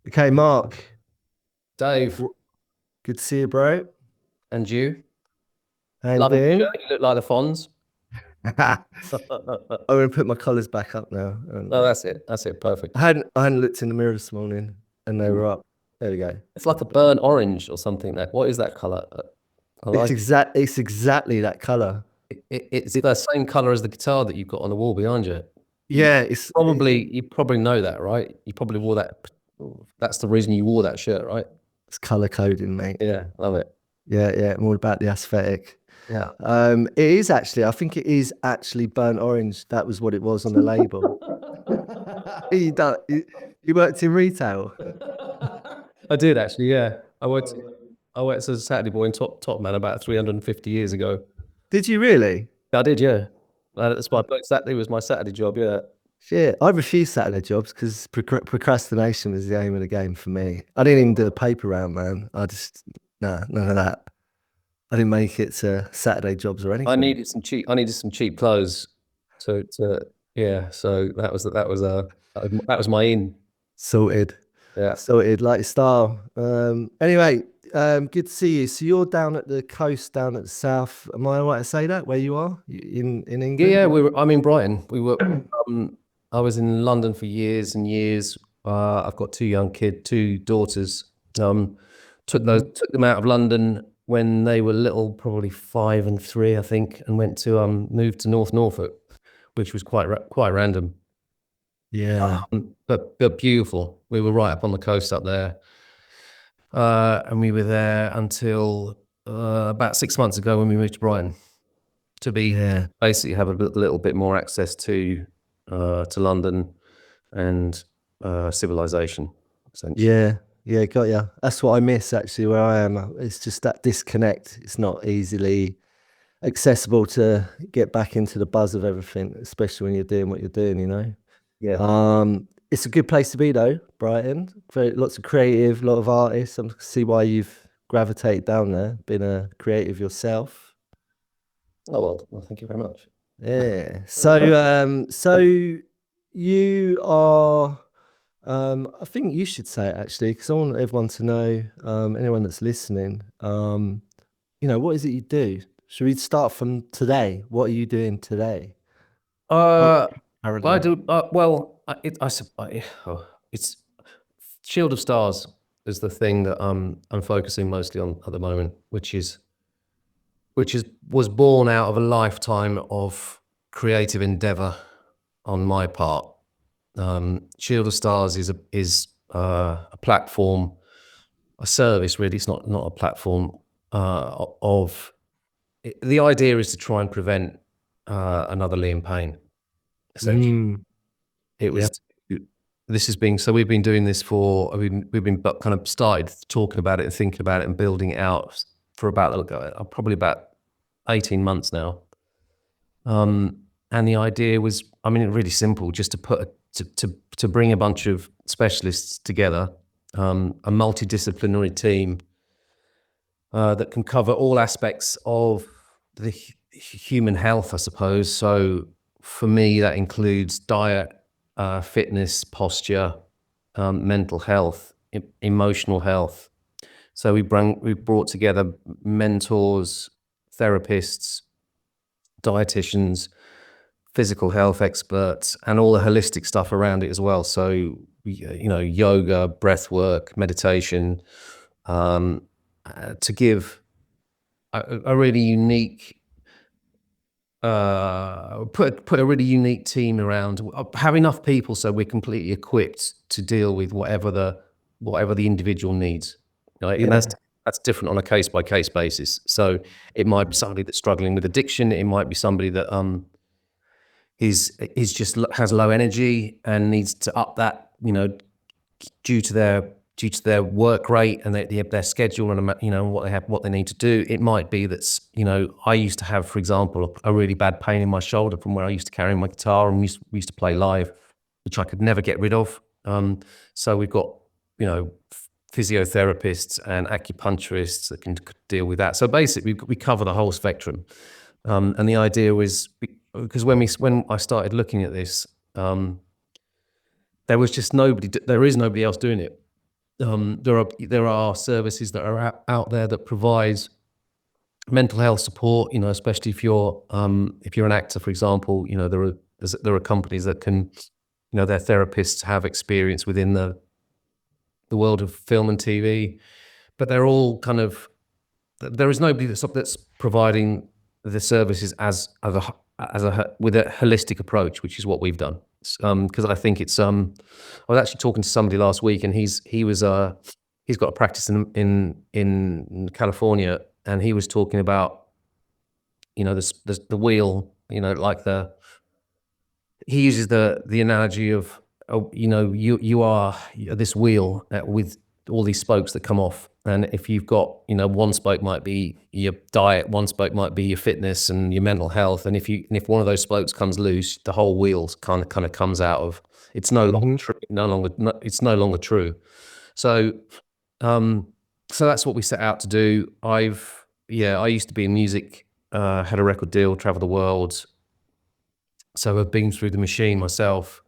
Okay, Mark. Dave, Good to see you, bro. and you? How you Loving the doing? shirt. You look like the Fonz. I'm Oh, gonna put my collars back up now. that's it. That's it. Perfect. I hadn't looked in the mirror this morning, and they Mm. were up. There we go. It's like a burnt orange or something. That what is that color? I It's like it. exactly that color. It's the same color as the guitar that you've got on the wall behind you. You Yeah, you probably know that, right? You probably wore that. That's the reason you wore that shirt, right? it's color coding, mate. Yeah, love it. Yeah, yeah. I'm all about the aesthetic. Yeah. It is actually. I think it is actually burnt orange. That was what it was on the label. You done? You worked in retail. I did actually. Yeah, I worked as a Saturday boy in Top Man about 350 years ago. Did you really? I did, yeah. Saturday was my Saturday job. Yeah. Shit, I refused Saturday jobs because procrastination was the aim of the game for me. I didn't even do the paper round, man. Nah, none of that. I didn't make it to Saturday jobs or anything. I needed some cheap clothes. To yeah. So that was my in. Sorted, Yeah. sorted, like your style. Anyway, good to see you. So you're down at the coast, down at the south. Am I right to say that where you are in Yeah, England? yeah. I'm in Brighton. I was in London for years and years. I've got two daughters. Um, Mhm. took them out of London when they were little, probably 5 and 3, I think, and went to moved to North Norfolk, which was quite random. Yeah, But beautiful. We were right up on the coast up there, and we were there until about 6 months ago when we moved to Brighton to be yeah, basically have a little bit more access to London and civilization, essentially. yeah, yeah. Got ya. That's what I miss actually where I am. It's just that disconnect. It's not easily accessible to get back into the buzz of everything, especially when you're doing what you're doing, you know. Yeah. It's a good place to be though, Brighton. Lots of creative, lot of artists. I can see why you've gravitated down there, been a creative yourself. Oh well, thank you very much. Yeah. So you are I think you should say it actually, because I want everyone to know, anyone that's listening, what is it you do? Should we start from today? What are you doing today? Uh, I Currently. do oh, it's Shield of Stars is the thing that I'm focusing mostly on at the moment, which is was born out of a lifetime of creative endeavor on my part. Shield of Stars is a platform, a service. Really, it's not a platform. Of The idea is to try and prevent another Liam Payne. Essentially, Mm, it yeah. was. This has been so. We've been doing this for. We've been kind of started talking about it and thinking about it and building it out for probably about 18 months now. And the idea was, I mean, really simple, just to bring a bunch of specialists together, a multidisciplinary team that can cover all aspects of the human health, I suppose. So for me, that includes diet, fitness, posture, mental health, emotional health. So we brought together mentors, therapists, dietitians, physical health experts, and all the holistic stuff around it as well. So, yoga, breath work, meditation, um, to give a really unique, put a really unique team around, have enough people so we're completely equipped to deal with whatever the individual needs. And Yeah. that's different on a case by case basis. So it might be somebody that's struggling with addiction. It might be somebody that is just has low energy and needs to up that, due to their work rate and their schedule and what they need to do. It might be that's, I used to have, for example, a really bad pain in my shoulder from where I used to carry my guitar, and we used to play live, which I could never get rid of. So we've got, physiotherapists and acupuncturists that can deal with that. So basically, we cover the whole spectrum. And the idea was, because when I started looking at this, there is nobody else doing it. There are services that are out there that provide mental health support. Especially if you're an actor, for example. There are companies that can, their therapists have experience within the world of film and TV, but they're all kind of, there is nobody that's providing the services with a holistic approach, which is what we've done. Because I think it's I was actually talking to somebody last week, and he's got a practice in California, and he was talking about the wheel, like he uses the analogy of, you are this wheel with all these spokes that come off, and if you've got, one spoke might be your diet, one spoke might be your fitness and your mental health, and if one of those spokes comes loose, the whole wheel kind of comes out of, it's no longer true. It's no longer true. So so that's what we set out to do. I used to be in music, had a record deal, travel the world, so I've been through the machine myself.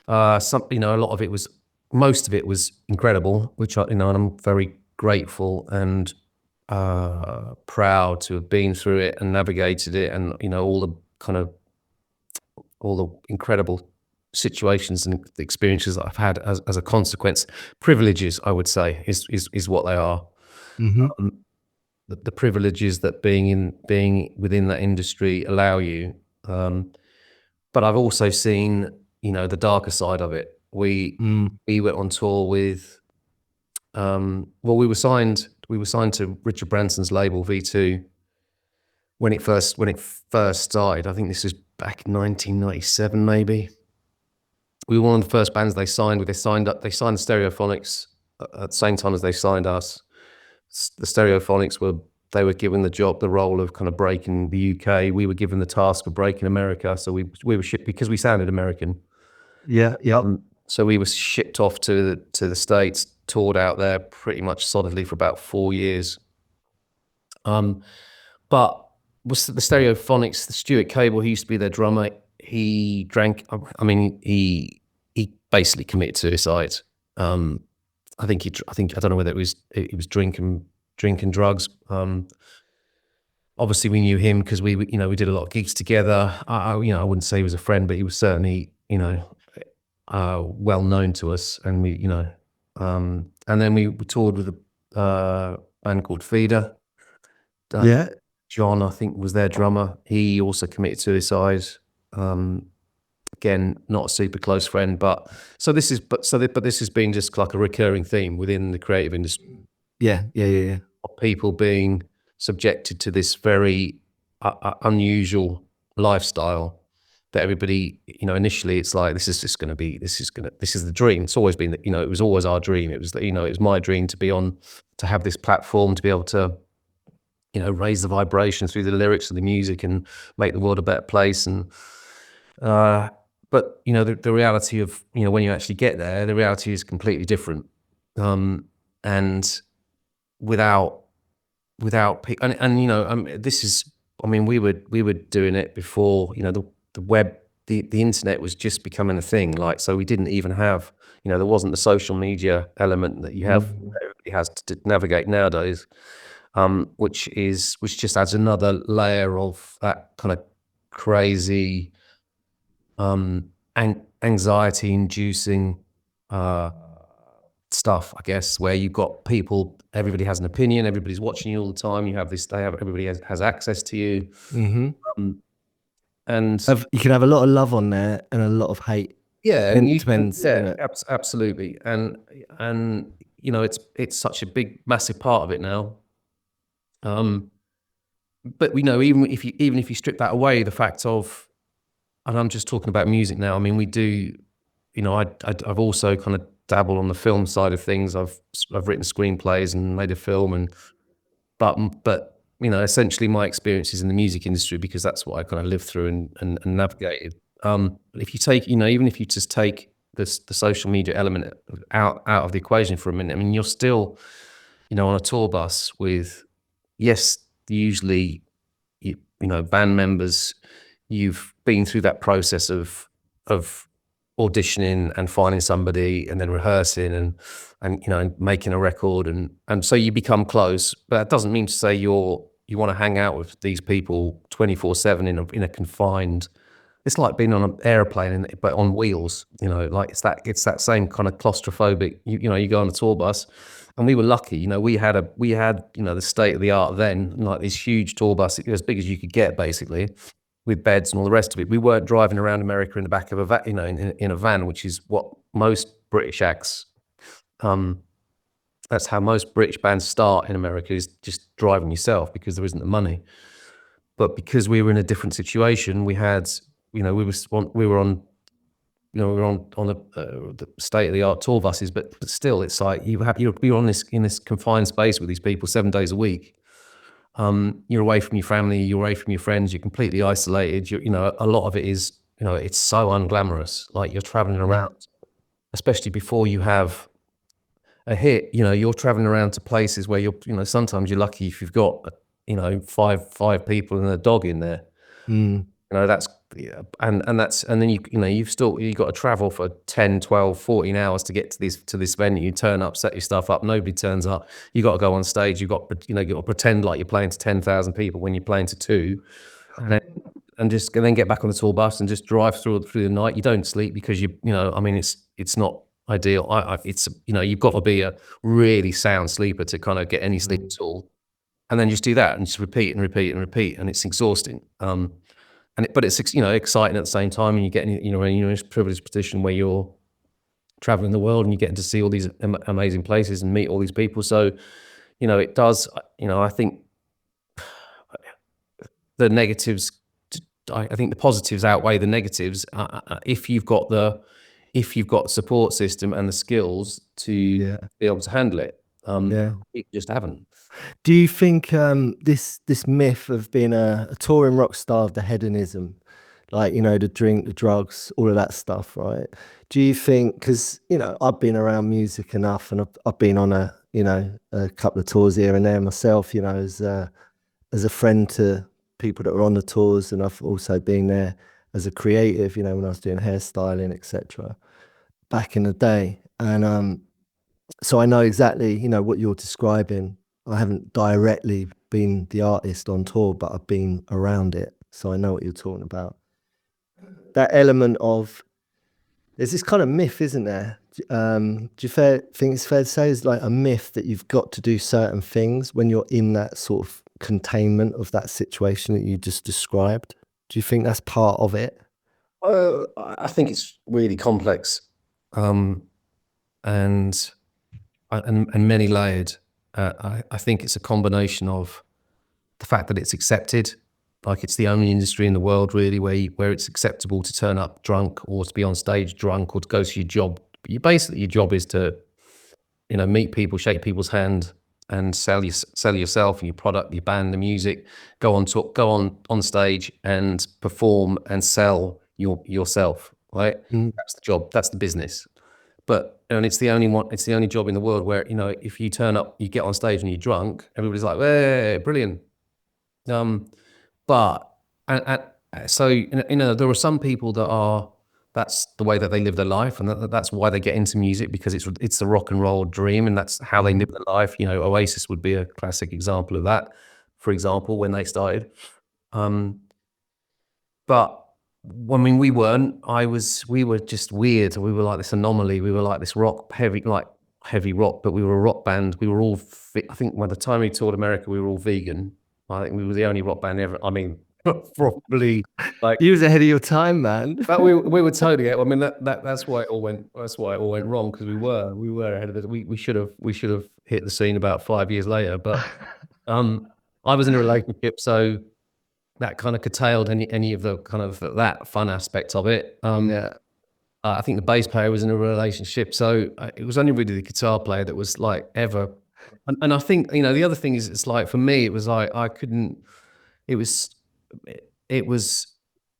A lot of it was, most of it was incredible, which and I'm very grateful and proud to have been through it and navigated it, and all the incredible situations and the experiences that I've had as a consequence. Privileges, I would say, is what they are. The privileges that being within that industry allow you. But I've also seen, the darker side of it. We went on tour with, we were signed to Richard Branson's label V2 when it first started. I think this was back in 1997, maybe. We were one of the first bands they signed with. They signed the Stereophonics at the same time as they signed us. The Stereophonics were given the role of kind of breaking the UK. We were given the task of breaking America. So we were shipped, because we sounded American. Yeah. So we were shipped off to the States, toured out there pretty much solidly for about 4 years. But was the Stereophonics, the Stuart Cable, he used to be their drummer. He drank. I mean, he basically committed suicide. I think I don't know whether it was drinking drugs. Obviously we knew him because we did a lot of gigs together. I wouldn't say he was a friend, but he was certainly, well known to us. And we, and then we toured with a band called Feeder. John, I think, was their drummer. He also committed suicide. Again, not a super close friend, but this has been just like a recurring theme within the creative industry. Yeah. Of people being subjected to this very unusual lifestyle that everybody, initially it's like, this is the dream. It's always been, it was always our dream. It was, it was my dream to have this platform, to be able to, raise the vibration through the lyrics of the music and make the world a better place. And, but, the reality of, when you actually get there, the reality is completely different. And without this is, we were doing it before, the web, the internet was just becoming a thing. Like, so we didn't even have, there wasn't the social media element that everybody has to navigate nowadays, which just adds another layer of that kind of crazy, anxiety inducing, stuff, I guess, where you've got people, everybody has an opinion, everybody's watching you all the time. Everybody has access to you. And you can have a lot of love on there and a lot of hate. Yeah, and it depends. Absolutely. And it's such a big, massive part of it now. But even if you strip that away, the fact of, and I'm just talking about music now. We do, I've also kind of dabbled on the film side of things. I've written screenplays and made a film, but essentially my experience is in the music industry, because that's what I kind of lived through and navigated. If you take, even if you just take the social media element out of the equation for a minute, you're still, on a tour bus with, yes, usually, band members. You've been through that process of auditioning and finding somebody and then rehearsing and and making a record and so you become close. But that doesn't mean to say you want to hang out with these people 24/7 in a confined. It's like being on an airplane but on wheels. Like it's that same kind of claustrophobic. You go on a tour bus, and we were lucky. We had the state of the art then, like this huge tour bus, as big as you could get, basically, with beds and all the rest of it. We weren't driving around America in the back of a van, in a van, which is what most British acts. That's how most British bands start in America, is just driving yourself because there isn't the money. But because we were in a different situation, we had, we were on the state of the art tour buses, but still, it's like you're on in this confined space with these people 7 days a week. You're away from your family, you're away from your friends, you're completely isolated. A lot of it is, it's so unglamorous. Like, you're traveling around, especially before you have a hit. You're traveling around to places where sometimes you're lucky if you've got, five people and a dog in there. That's, and then you've got to travel for 10, 12, 14 hours to get to this venue. You turn up, set your stuff up, nobody turns up. You got to go on stage. You got to pretend like you're playing to 10,000 people when you're playing to 2, and then get back on the tour bus and just drive through the night. You don't sleep because it's not ideal. It's you've got to be a really sound sleeper to kind of get any sleep at all, and then just do that and just repeat and repeat and repeat, and it's exhausting. But it's exciting at the same time, and you get in this privileged position where you're traveling the world and you're getting to see all these amazing places and meet all these people. So, it does. I think the negatives. I think the positives outweigh the negatives if you've got the support system and the skills to be able to handle it. You just haven't. Do you think this myth of being a touring rock star, of the hedonism, like, the drink, the drugs, all of that stuff, right? Do you think, because I've been around music enough, and I've been on a couple of tours here and there myself, as a friend to people that were on the tours, and I've also been there as a creative, when I was doing hairstyling, etc. back in the day, and so I know exactly what you're describing. I haven't directly been the artist on tour, but I've been around it, so I know what you're talking about. That element of, there's this kind of myth, isn't there? Do you think it's fair to say it's like a myth that you've got to do certain things when you're in that sort of containment of that situation that you just described? Do you think that's part of it? I think it's really complex, and many layered. I think it's a combination of the fact that it's accepted, like it's the only industry in the world really where it's acceptable to turn up drunk, or to be on stage drunk, or to go to your job. Your job is to, meet people, shake people's hand, and sell yourself and your product, your band, the music. Go on stage and perform and sell yourself. Right? That's the job. That's the business. And it's the only one. It's the only job in the world where, if you turn up, you get on stage and you're drunk, everybody's like, "Hey, brilliant." But so there are some people that's the way that they live their life, and that's why they get into music, because it's the rock and roll dream, and that's how they live their life. Oasis would be a classic example of that, for example, when they started. But we weren't. We were just weird. We were like this anomaly. We were like this heavy rock, but we were a rock band. We were all, I think by the time we toured America, we were all vegan. I think we were the only rock band ever. Probably like, You was ahead of your time, man. but we were totally. That's why it all went. That's why it all went wrong, because we were ahead of it. We should have hit the scene about 5 years later. But I was in a relationship, so that kind of curtailed any of the kind of that fun aspect of it. I think the bass player was in a relationship, so it was only really the guitar player that was like ever. And I think the other thing is, it's like, for me, it was like I couldn't. It was.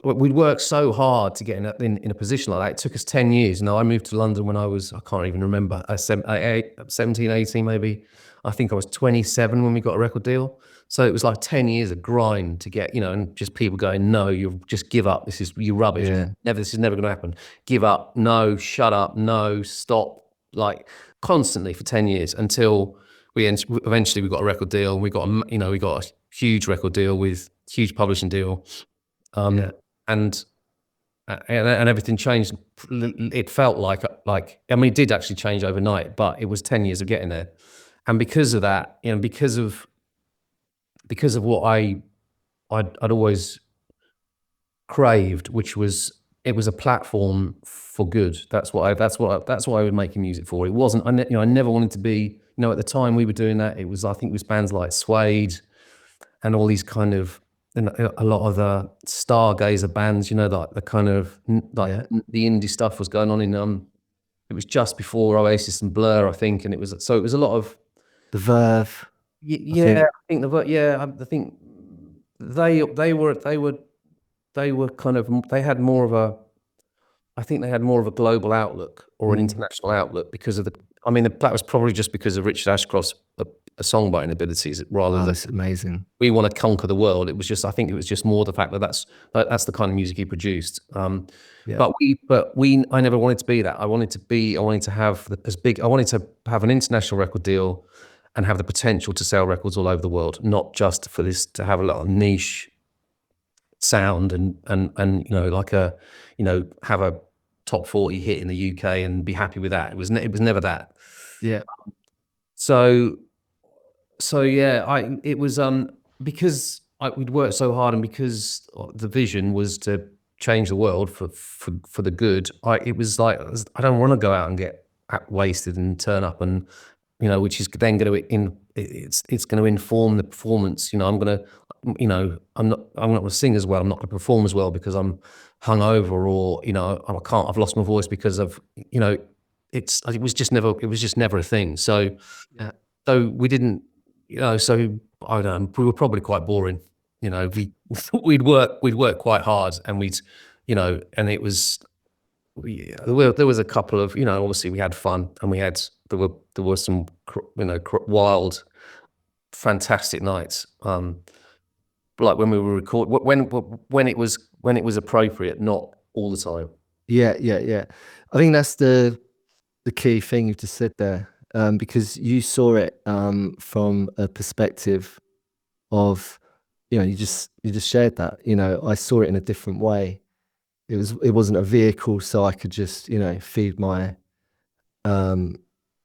We'd worked so hard to get in a position like that. It took us 10 years. I moved to London when I can't even remember, 17, 18 maybe. I think I was 27 when we got a record deal. So it was like 10 years of grind to get, and just people going, no, you just give up. You're rubbish. Yeah. This is never going to happen. Give up. No, shut up. No, stop. Like constantly for 10 years until eventually we got a record deal. We got, we got a huge record deal with huge publishing deal. Yeah. And everything changed. It felt like, I mean, it did actually change overnight, but it was 10 years of getting there. And because of that, because of what I'd always craved, which was, it was a platform for good. That's what I was making music for. It wasn't, I never wanted to be, at the time we were doing that, it was, I think it was bands like Suede and all these kind of, and a lot of the stargazer bands, like the kind of like the indie stuff was going on in it was just before Oasis and Blur, I think, and it was a lot of The Verve. I think I think they were kind of, they had more of a, I think they had more of a global outlook or an international outlook because of that was probably just because of Richard Ashcroft's songwriting abilities rather than That's amazing. we want to conquer the world. It was just, I think it was just more the fact that that's the kind of music he produced. But I never wanted to be that. I wanted to have I wanted to have an international record deal and have the potential to sell records all over the world, not just for this, to have a lot of niche sound and have a top 40 hit in the UK and be happy with that. It was never that. Yeah. So it was because we'd worked so hard and because the vision was to change the world for the good. It was like, I don't want to go out and get wasted and turn up and which is then going to it's going to inform the performance. I'm not going to sing as well. I'm not going to perform as well because I'm hungover or I've lost my voice because of it was just never a thing. So we didn't. So I don't know, we were probably quite boring. We'd work quite hard, and and it was, there was a couple of, obviously we had fun, and there were some, wild, fantastic nights. Like when we were when it was appropriate, not all the time. Yeah. I think that's the key thing you've just said there. Because you saw it from a perspective of, you just shared that. I saw it in a different way. It wasn't a vehicle, so I could just feed my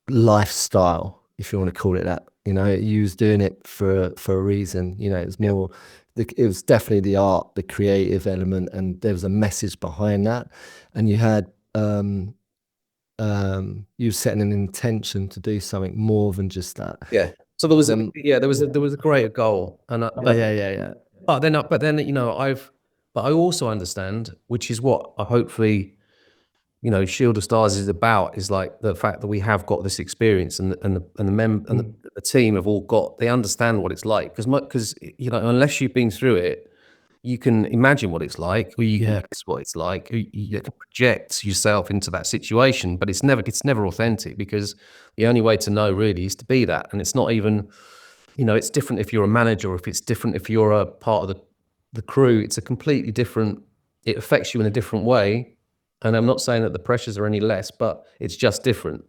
lifestyle, if you want to call it that. You was doing it for a reason. It was more. It was definitely the art, the creative element, and there was a message behind that. And you had. You were setting an intention to do something more than just that. Yeah. So there was a greater goal, and yeah. But then I also understand, which is what I hopefully, Shield of Stars is about, is like the fact that we have got this experience, and the team have all they understand what it's like, because unless you've been through it, you can imagine what it's like, or you can guess what it's like. You can project yourself into that situation, but it's never authentic, because the only way to know really is to be that. And it's not even, it's different if you're a manager, or if it's different if you're a part of the crew. It's a completely different. It affects you in a different way. And I'm not saying that the pressures are any less, but it's just different.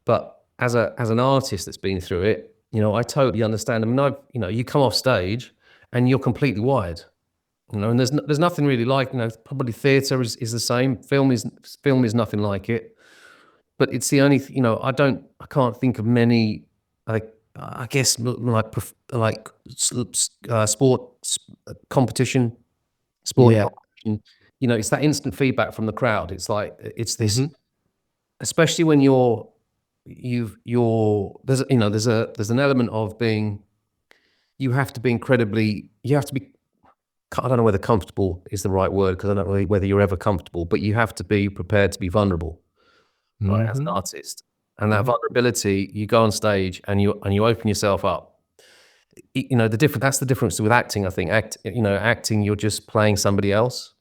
But as an artist that's been through it, I totally understand. I mean, you come off stage and you're completely wired. And there's nothing really like, probably theatre is the same. Film is nothing like it, but it's the only, I can't think of many, like, I guess like sports competition, competition, it's that instant feedback from the crowd. It's like, it's this, especially when there's an element of being, you have to be, I don't know whether comfortable is the right word, because I don't know whether you're ever comfortable, but you have to be prepared to be vulnerable, right, as an artist. And that vulnerability, you go on stage and you open yourself up. That's the difference with acting, I think. Acting, you're just playing somebody else.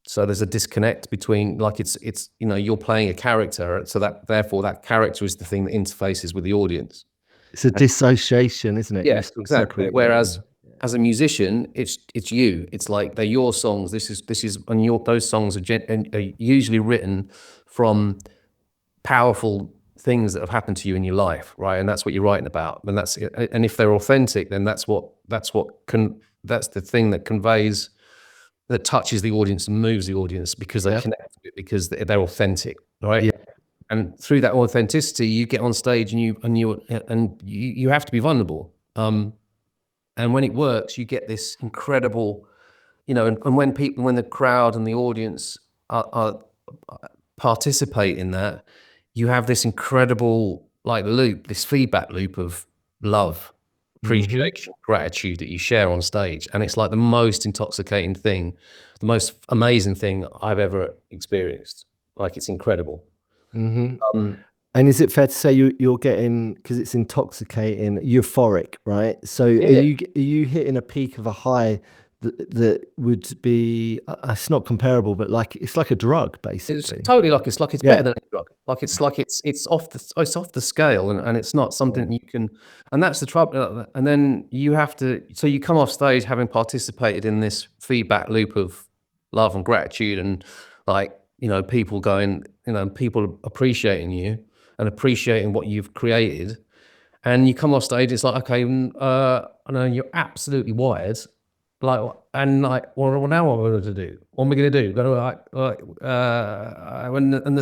So there's a disconnect between, like, it's you're playing a character, so that therefore that character is the thing that interfaces with the audience. It's a dissociation, isn't it? You Yes, sort of exactly. separate it. Whereas as a musician, it's you. It's like they're your songs. This is and those songs are usually written from powerful things that have happened to you in your life, right? And that's what you're writing about. And if they're authentic, then that's the thing that conveys, that touches the audience and moves the audience, because they Yeah. connect with it, because they're authentic, right? Yeah. And through that authenticity, you get on stage and you have to be vulnerable. And when it works, you get this incredible, and when the crowd and the audience are participate in that, you have this incredible loop, this feedback loop of love, appreciation, gratitude that you share on stage. And it's like the most intoxicating thing, the most amazing thing I've ever experienced. Like, it's incredible. And is it fair to say you're getting, because it's intoxicating, euphoric, right? So Yeah. are you hitting a peak of a high that would be, it's not comparable, but like it's like a drug, It's basically. totally it's Yeah. better than a drug. It's off the scale, and it's not something you can. And that's the trouble. And then you have to. So you come off stage having participated in this feedback loop of love and gratitude, and people going, people appreciating you and appreciating what you've created. And you come off stage, it's like, okay, I know you're absolutely wired, well, now what am I going to do? What am I going to do? And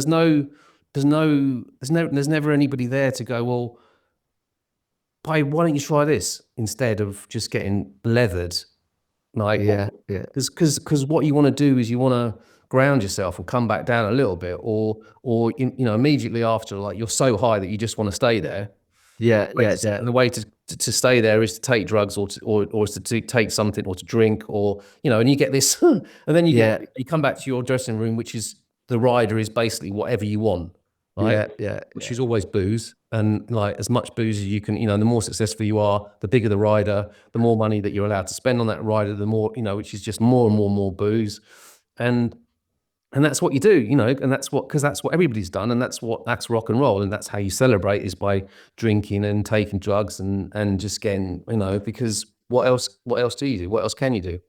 there's never anybody there to go, well, why don't you try this instead of just getting leathered? Yeah. Because what you want to do is you want to ground yourself or come back down a little bit, or immediately after, like, you're so high that you just want to stay there. Yeah. And the way to stay there is to take drugs, or to take something, or to drink, or and you get this, and then you come back to your dressing room, which is, the rider is basically whatever you want, right? Which is always booze, and like as much booze as you can. The more successful you are, the bigger the rider, the more money that you're allowed to spend on that rider, the more, which is just more and more booze, and that's what you do, and because that's what everybody's done, and that's rock and roll, and that's how you celebrate, is by drinking and taking drugs and just getting, because what else do you do? What else can you do?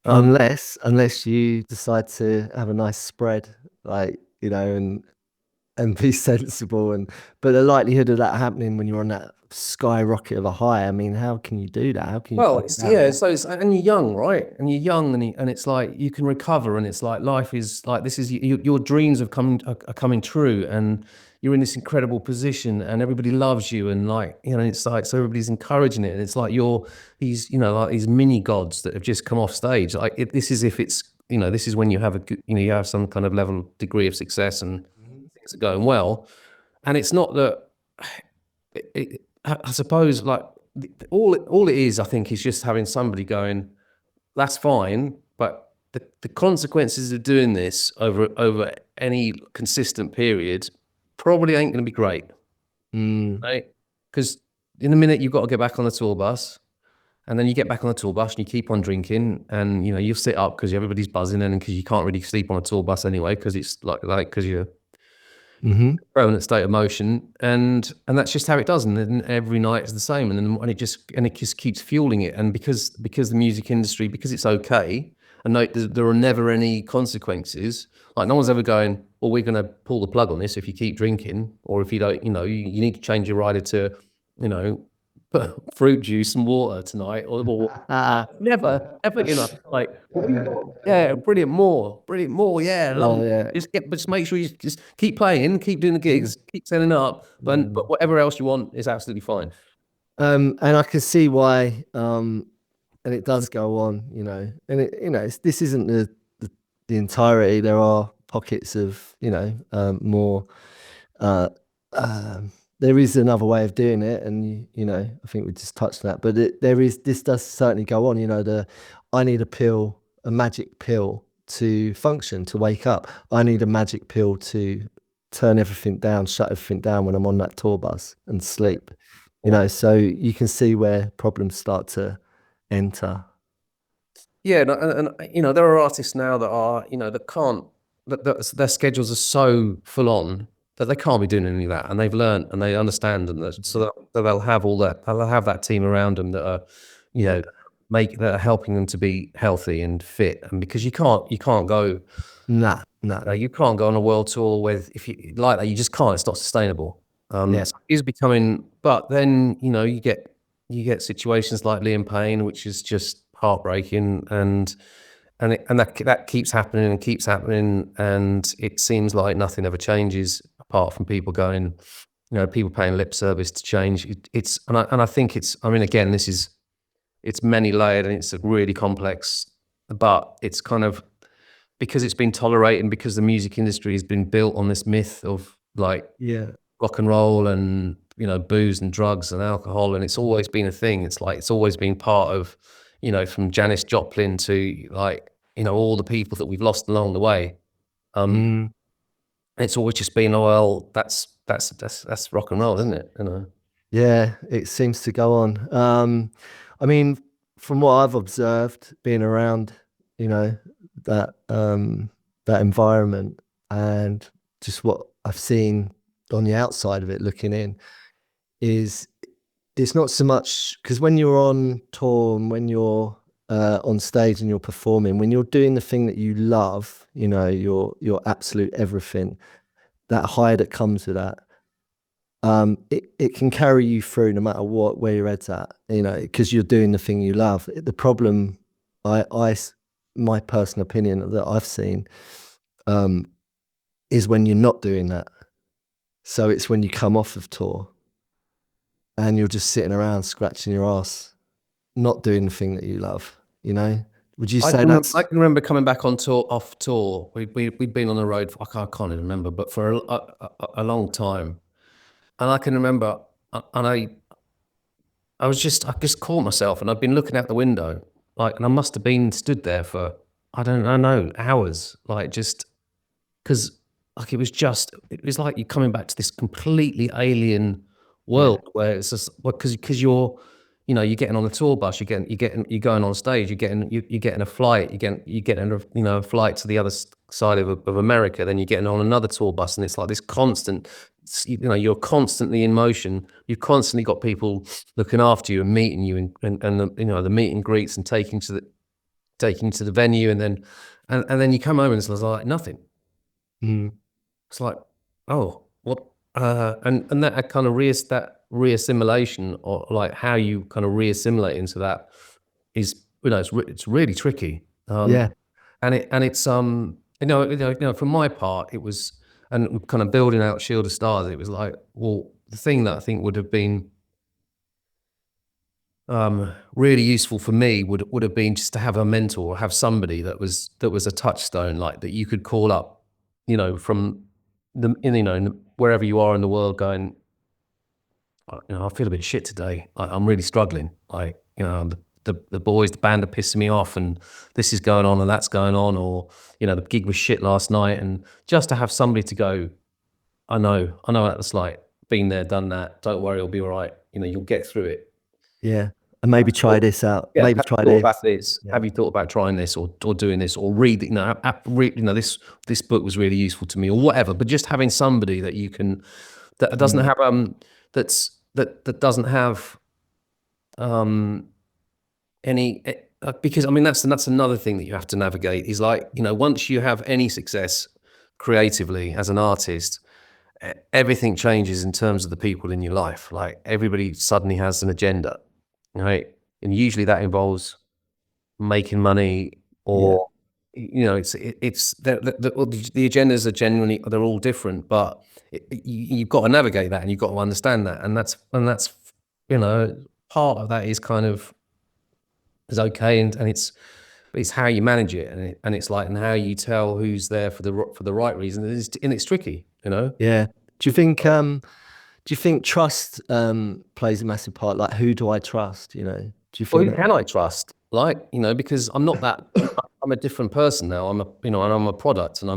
Unless you decide to have a nice spread, like, and be sensible, but the likelihood of that happening when you're on that skyrocket of a high, I mean, how can you do that? How can you Well, fuck that? and you're young, right? And you're young, and it's like you can recover, and it's like life is like, this is your dreams are coming true, and you're in this incredible position, and everybody loves you, and it's like, so everybody's encouraging it, and it's like you're like these mini gods that have just come off stage. This is, if it's, this is when you have you have some kind of level degree of success, and things are going well, and it's not that. I suppose, like, all it is, I think, is just having somebody going, that's fine, but the consequences of doing this over any consistent period probably ain't going to be great, right? Because in a minute you've got to get back on the tour bus, and then you get back on the tour bus and you keep on drinking, and you sit up because everybody's buzzing, and because you can't really sleep on a tour bus anyway, because it's because you're permanent state of motion, and that's just how it does, and then every night is the same, and it just keeps fueling it, and because the music industry, because it's okay, and there are never any consequences. Like, no one's ever going, well, we're going to pull the plug on this if you keep drinking, or if you don't, you need to change your rider to, fruit juice and water tonight, or never ever, like, yeah, brilliant, more, yeah, love Oh, yeah. just make sure you just keep playing, keep doing the gigs, keep selling up, but whatever else you want is absolutely fine. And I can see why, and it does go on, and this isn't the entirety. There are pockets of, more, uh, there is another way of doing it, and I think we just touched on that, but this does certainly go on. I need a magic pill to function, to wake up. I need a magic pill to turn everything down, shut everything down when I'm on that tour bus and sleep. So you can see where problems start to enter. Yeah, and there are artists now that are, that can't, that their schedules are so full on, that they can't be doing any of that, and they've learned and they understand, and so that they'll have all that. They'll have that team around them that are, you know, that are helping them to be healthy and fit. And because you can't go, Nah. you can't go on a world tour with if you like that. You just can't. It's not sustainable. Yeah. So it is becoming. But then you get situations like Liam Payne, which is just heartbreaking, and that keeps happening and keeps happening, and it seems like nothing ever changes apart from people going, people paying lip service to change. And I think it's. I mean, again, it's many layered and it's really complex, but it's kind of because it's been tolerated and because the music industry has been built on this myth of like Yeah. rock and roll and booze and drugs and alcohol, and it's always been a thing. It's like it's always been part of from Janis Joplin to like all the people that we've lost along the way. Mm. It's always just been, oh well, that's rock and roll, isn't it? Yeah, it seems to go on. I mean, from what I've observed, being around, you know, that that environment, and just what I've seen on the outside of it, looking in, is it's not so much because when you're on tour and when you're on stage and you're performing, when you're doing the thing that you love, your absolute everything, that high that comes with that, it can carry you through no matter where your head's at, because you're doing the thing you love. The problem, my personal opinion that I've seen, is when you're not doing that. So it's when you come off of tour and you're just sitting around scratching your ass, not doing the thing that you love. Would you say that's? I can remember coming back on tour, off tour. We'd been on the road. I can't even remember, but for a long time. And I can remember, and I just caught myself, and I'd been looking out the window, like, and I must have been stood there for I don't know hours, like just because like it was like you're coming back to this completely alien Yeah, world where it's just because you're getting on a tour bus, you're going on stage, you're getting a flight, you're getting a flight to the other side of America, then you're getting on another tour bus, and it's like this constant, you're constantly in motion. You've constantly got people looking after you and meeting you, and the meet and greets and taking to the venue, and then you come home and it's like nothing. mm, It's like, oh, what? And that kind of that reassimilation, or like how you kind of reassimilate into that, is it's really tricky. yeah, And it's from my part, it was, and kind of building out Shield of Stars, it was like, well, the thing that I think would have been really useful for me would have been just to have a mentor, or have somebody that was a touchstone, like that you could call up, from wherever you are in the world, going, I feel a bit shit today. I'm really struggling. Like, the boys, the band are pissing me off, and this is going on and that's going on, or the gig was shit last night, and just to have somebody to go, I know what it's like. Been there, done that. Don't worry, it'll be all right. You'll get through it. yeah. And maybe try this out. Yeah, Maybe have you try thought this. about this? Yeah. Have you thought about trying this, or doing this, or read? This book was really useful to me, or whatever. But just having somebody that you can, that doesn't have that doesn't have any because I mean that's another thing that you have to navigate, is like, once you have any success creatively as an artist, everything changes in terms of the people in your life. Like, everybody suddenly has an agenda, right? And usually that involves making money, Yeah. or it's the agendas are genuinely, they're all different, but you've got to navigate that, and you've got to understand that, and that's part of that is kind of is okay, and it's how you manage it, and it's like, and how you tell who's there for the right reason, and it's tricky. Yeah. Do you think trust plays a massive part? Like, who do I trust? Do you Well, think who that? can I trust? Like, because I'm not that. I'm a different person now. And I'm a product, and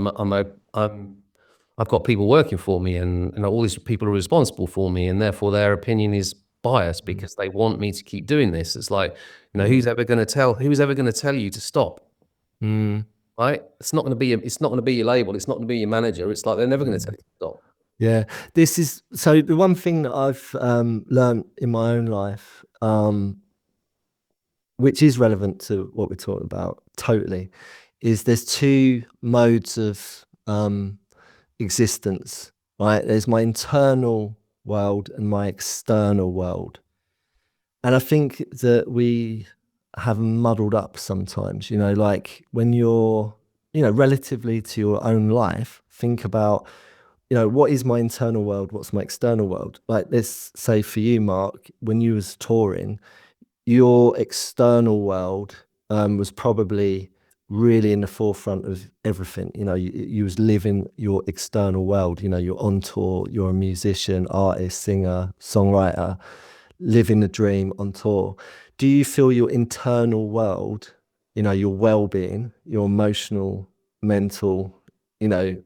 I've got people working for me, and all these people are responsible for me, and therefore their opinion is biased Mm, because they want me to keep doing this. It's like, mm, who's ever going to tell you to stop? mm, Right? It's not going to be your label. It's not going to be your manager. It's like, they're never going to tell mm. you to stop. Yeah, this is so the one thing that I've learned in my own life, which is relevant to what we're talking about totally, is there's two modes of existence, right? There's my internal world and my external world. And I think that we have muddled up sometimes, like when you're, relatively to your own life, think about, what is my internal world? What's my external world? Like, let's say for you, Mark, when you was touring, your external world was probably really in the forefront of everything. You was living your external world. You're on tour, you're a musician, artist, singer, songwriter, living the dream on tour. Do you feel your internal world, your well-being, your emotional, mental,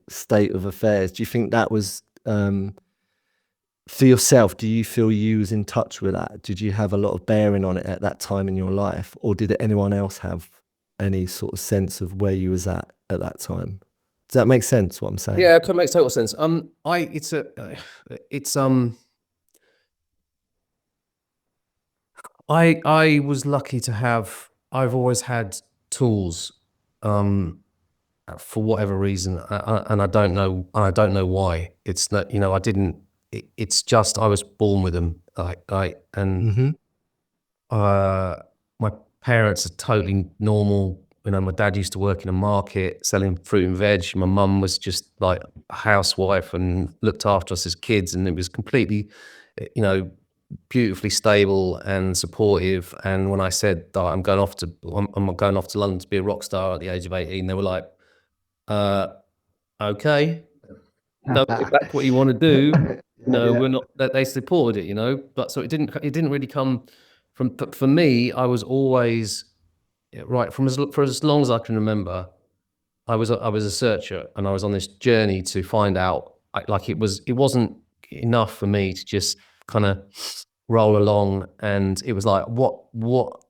state of affairs, do you think that was for yourself, do you feel you was in touch with that? Did you have a lot of bearing on it at that time in your life, or did anyone else have any sort of sense of where you was at that time? Does that make sense? What I'm saying? Yeah, it makes total sense. It's I was lucky to have. I've always had tools, for whatever reason, and I don't know. I don't know why. It's not. I didn't. It's just I was born with them. And Mm-hmm. my parents are totally normal. My dad used to work in a market selling fruit and veg. My mum was just like a housewife and looked after us as kids, and it was completely, you know, beautifully stable and supportive. And when I said that I'm going off to London to be a rock star at the age of 18, they were like, okay, no, if that's what you want to do, Yeah. we're not. That they supported it. But so it didn't really come from. But for me, I was always right for as long as I can remember. I was a searcher, and I was on this journey to find out. It wasn't enough for me to just kind of roll along, and it was like, what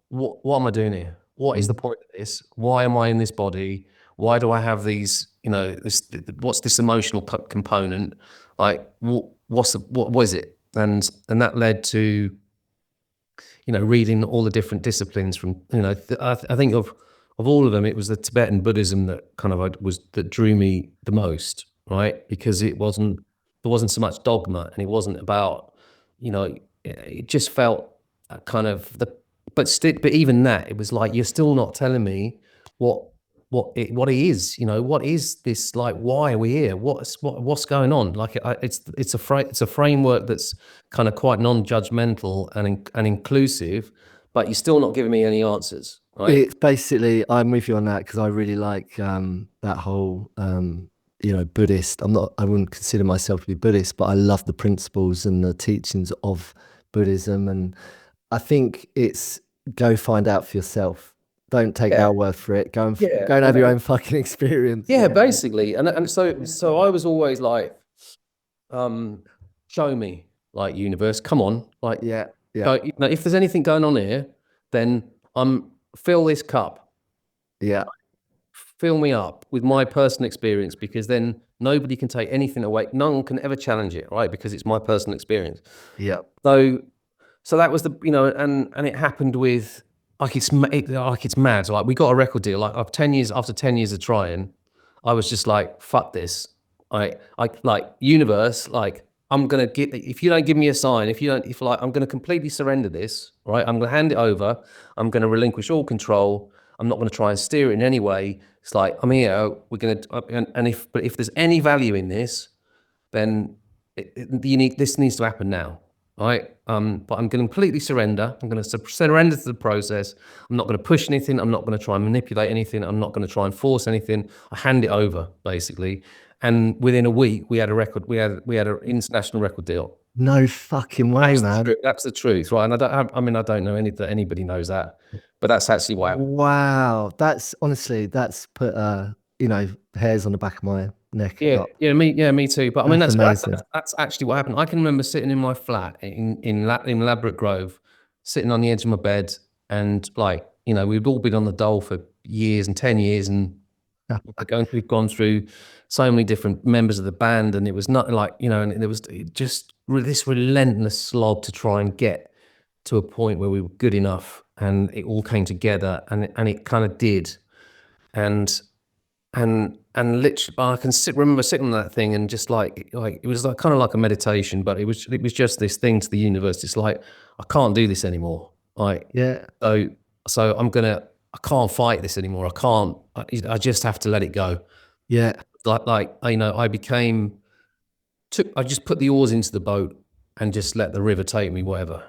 am I doing here? What is the point of this? Why am I in this body? Why do I have these? What's this emotional component? Like, what is it? And that led to reading all the different disciplines from, I think of all of them, it was the Tibetan Buddhism that kind of that drew me the most, right? Because there wasn't so much dogma, and it wasn't about, it just felt kind of but even that, it was like, you're still not telling me what what it is. What is this, like, why are we here? What's going on? Like, it's a framework that's kind of quite non-judgmental and inclusive, but you're still not giving me any answers, right? It's basically, I'm with you on that because I really like that whole, Buddhist. I wouldn't consider myself to be Buddhist, but I love the principles and the teachings of Buddhism. And I think it's go find out for yourself. Don't take Yeah, our word for it. yeah, Go and have and your own fucking experience. yeah, basically, and so I was always like, show me, like, universe, come on, like, Yeah, yeah, go, if there's anything going on here, then fill this cup, yeah, fill me up with my personal experience, because then nobody can take anything away. No one can ever challenge it, right? Because it's my personal experience. yeah, So that was and it happened with, like, it's mad. So, like, we got a record deal. Like, after 10 years of trying, I was just like, fuck this. I like, universe, like, I'm gonna get, if you don't give me a sign, if like, I'm gonna completely surrender this, right? I'm gonna hand it over. I'm gonna relinquish all control. I'm not gonna try and steer it in any way. It's like, I'm here. We're gonna, if there's any value in this, then this needs to happen now, right? But I'm going to completely surrender. I'm going to surrender to the process. I'm not going to push anything. I'm not going to try and manipulate anything. I'm not going to try and force anything. I hand it over, basically. And within a week, we had a record. We had an international record deal. no fucking way, man. That's the truth, right? And I don't know that anybody knows that, but that's actually why. Wow, that's honestly, that's put hairs on the back of my neck Yeah, up. me too. But I mean, That's that's amazing. that's actually what happened. I can remember sitting in my flat in Ladbroke Grove, sitting on the edge of my bed, and, like, we've all been on the dole for years and 10 years, and we've gone through so many different members of the band, and it was not like, you know, and there was just this relentless slog to try and get to a point where we were good enough, and it all came together, and it kind of did. And literally, I can remember sitting on that thing and just like it was like kind of like a meditation, but it was just this thing to the universe. It's like, I can't do this anymore. Like, Yeah. so I can't fight this anymore. I just have to let it go. Yeah. Like, you know, I just put the oars into the boat and just let the river take me, whatever.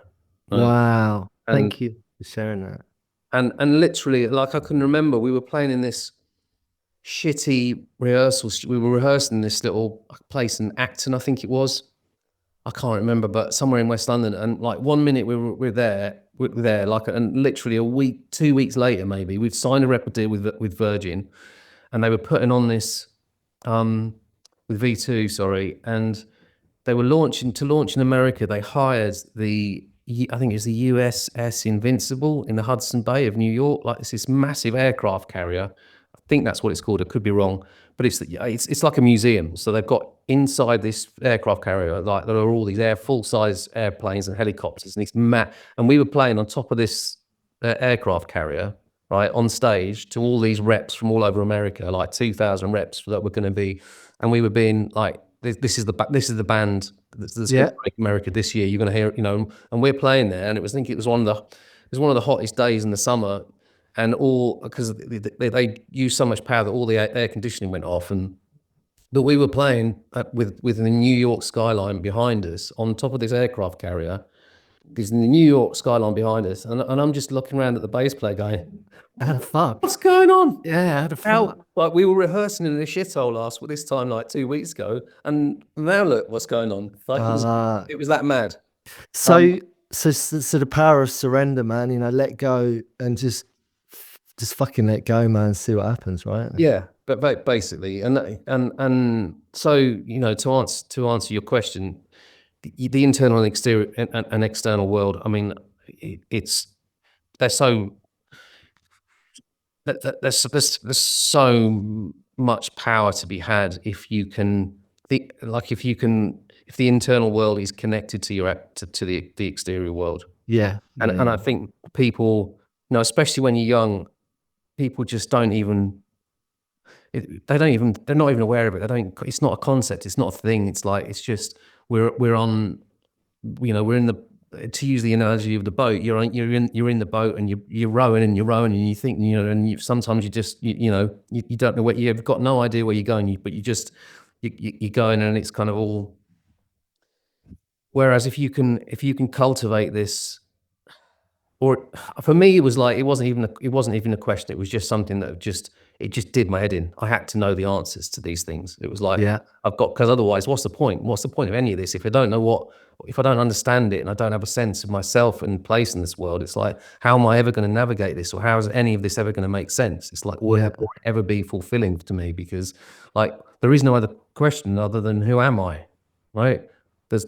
Wow. And Thank you for sharing that. and literally, like, I can remember we were playing in this shitty rehearsal. We were rehearsing in this little place in Acton, I think it was. I can't remember, but somewhere in West London. And like 1 minute we're there, like, and literally a week, 2 weeks later, maybe we'd signed a record deal with Virgin, and they were putting on this with V2, sorry, and they were launch in America. They hired I think it was the USS Invincible in the Hudson Bay of New York. Like, it's this massive aircraft carrier. I think that's what it's called. I could be wrong, but it's like a museum. So they've got inside this aircraft carrier, like, there are all these full-size airplanes and helicopters, and and we were playing on top of this aircraft carrier, right, on stage to all these reps from all over America, like 2,000 reps that were going to be, and we were being like, this is the band that's going to break America this year. You're going to hear, you know, and we're playing there, and it was one of the hottest days in the summer, and all because they used so much power that all the air conditioning went off, but we were playing with the New York skyline behind us on top of this aircraft carrier. There's the New York skyline behind us, and I'm just looking around at the bass player going, How the fuck? what's going on? Yeah, how the fuck? Like, we were rehearsing in a shithole this time like 2 weeks ago, and now look what's going on. Like, it was that mad. So the power of surrender, man. You know, let go and just fucking let go, man. See what happens, right? Yeah, but basically, and so, you know, to answer your question, the internal and exterior and external world. I mean, they're so there's so much power to be had if you can if the internal world is connected to the exterior world. Yeah. And I think people, you know, especially when you're young, people just don't even. They're not even aware of it. It's not a concept. It's not a thing. It's like, it's just we're on. You know, we're in the. To use the analogy of the boat, you're in the boat, and you're rowing and you think, you know, and sometimes you just you know you don't know where, you've got no idea where you're going, but you're going, and it's kind of all. Whereas if you can cultivate this, or for me, it was like, it wasn't even a question. It was just something that it just did my head in. I had to know the answers to these things. It was like, because otherwise, what's the point? What's the point of any of this if I don't know if I don't understand it, and I don't have a sense of myself and place in this world? It's like, how am I ever going to navigate this, or how is any of this ever going to make sense? It's like, will it ever be fulfilling to me? Because, like, there is no other question other than, who am I, right? That's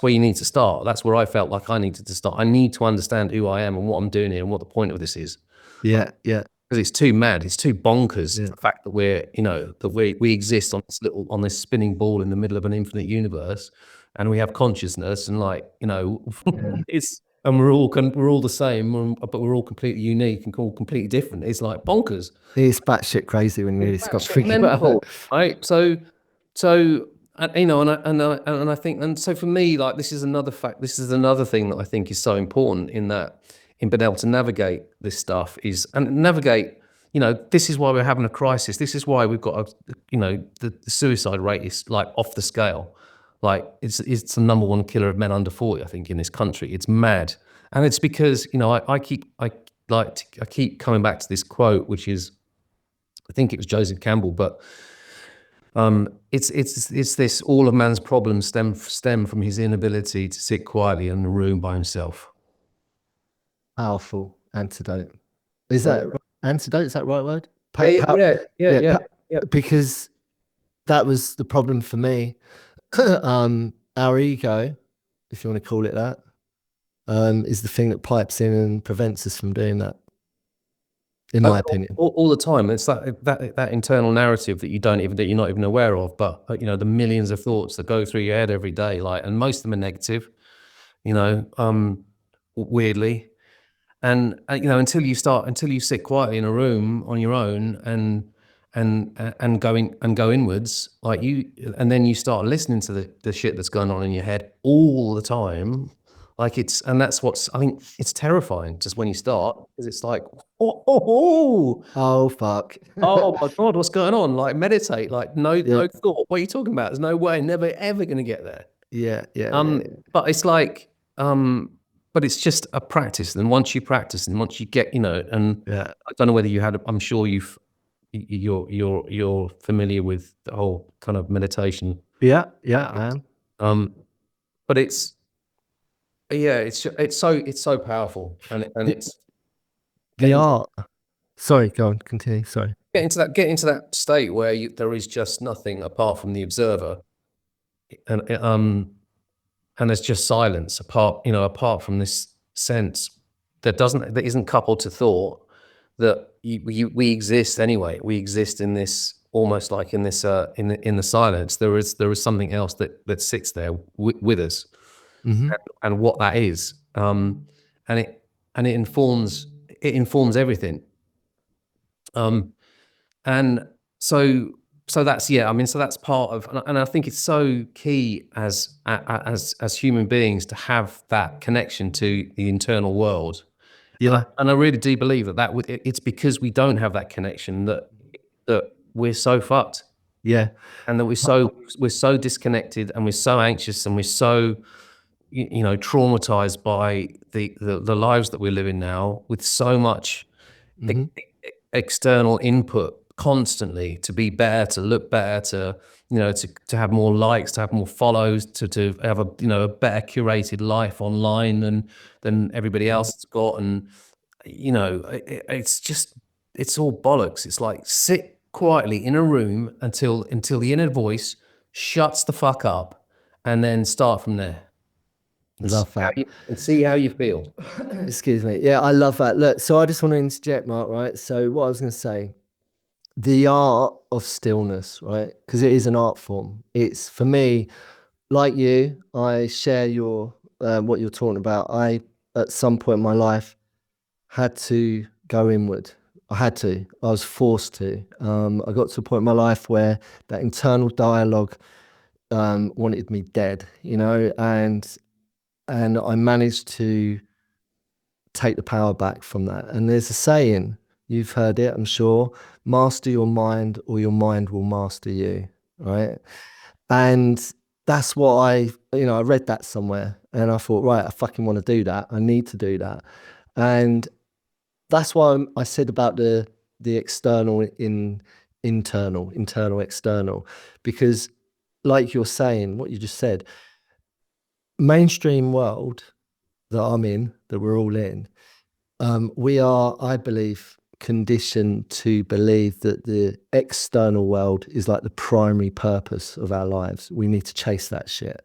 where you need to start. That's where I felt like I needed to start. I need to understand who I am and what I'm doing here and what the point of this is. Yeah. Because it's too mad, it's too bonkers. The fact that we exist on this spinning ball in the middle of an infinite universe, and we have consciousness, and, like, you know, and we're all the same, but we're all completely unique and all completely different. It's like bonkers. It's batshit crazy when you really start thinking about it. Right? So, you know, and I think, and so for me, like, this is another thing that I think is so important in being able to navigate this stuff navigate, you know, this is why we're having a crisis. This is why we've got you know, the suicide rate is, like, off the scale. Like, it's the number one killer of men under 40, I think, in this country. It's mad. And it's because, you know, I keep coming back to this quote, which is, I think it was Joseph Campbell, but it's this: all of man's problems stem from his inability to sit quietly in a room by himself. Powerful antidote. Is that antidote? Is that the right word? Yeah. Because that was the problem for me. Our ego, if you want to call it that, is the thing that pipes in and prevents us from doing that. in my opinion. All the time. It's that internal narrative that you're not even aware of. But you know, the millions of thoughts that go through your head every day, like, and most of them are negative. You know, weirdly, and you know, until you sit quietly in a room on your own and go inwards, like and then you start listening to the shit that's going on in your head all the time. Like that's what's, I think it's terrifying just when you start, because it's like, Oh fuck. oh my God, what's going on? Like, meditate, like no Yeah. thought. What are you talking about? There's no way, never ever going to get there. Yeah. But it's like, but it's just a practice. And once you practice, and once you get, you know, and Yeah. I don't know whether I'm sure you're familiar with the whole kind of meditation. Yeah, I am. But it's so powerful, and The, it's the getting art. Sorry, go on, continue. Sorry. get into that state where there is just nothing apart from the observer, and and there's just silence apart from this sense that isn't coupled to thought, that we exist anyway. We exist in this, almost like in this in the silence. There is something else that sits there with us, Mm-hmm. and what that is, and it informs everything. And so that's, yeah, I mean, so that's part of, and I think it's so key as human beings to have that connection to the internal world. Yeah. And I really do believe it's because we don't have that connection that we're so fucked, Yeah. and that we're so disconnected, and we're so anxious, and we're so traumatized by the lives that we're living now, with so much Mm-hmm. external input constantly, to be better, to look better, to have more likes, to have more follows, to have a better curated life online than everybody else has got. And it's all bollocks. It's like, sit quietly in a room until the inner voice shuts the fuck up, and then start from there. Love that. And see how you feel. Excuse me. Yeah, I love that. Look, so I just want to interject, Mark, right? So what I was going to say, the art of stillness, right? Because it is an art form. It's, for me, like you, I share your what you're talking about. I, at some point in my life, had to go inward. I had to. I was forced to. I got to a point in my life where that internal dialogue wanted me dead, and I managed to take the power back from that. And there's a saying, you've heard it, I'm sure: master your mind, or your mind will master you, right? And that's what I read that somewhere, and I thought, right, I fucking want to do that. I need to do that. And that's why I said about the external internal, external, because like you're saying, what you just said, mainstream world that I'm in, that we're all in, we are, I believe, conditioned to believe that the external world is like the primary purpose of our lives. We need to chase that shit.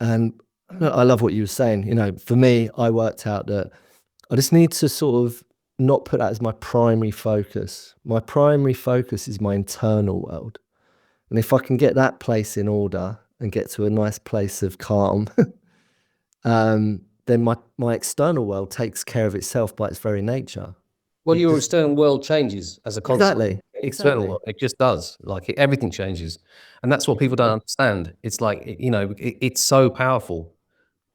And I love what you were saying. For me, I worked out that I just need to sort of not put that as my primary focus. My primary focus is my internal world. And if I can get that place in order and get to a nice place of calm, then my external world takes care of itself by its very nature. Well, your external world changes as a consequence. Exactly. World, it just does. Like, everything changes, and that's what people don't understand. It's like, it's so powerful.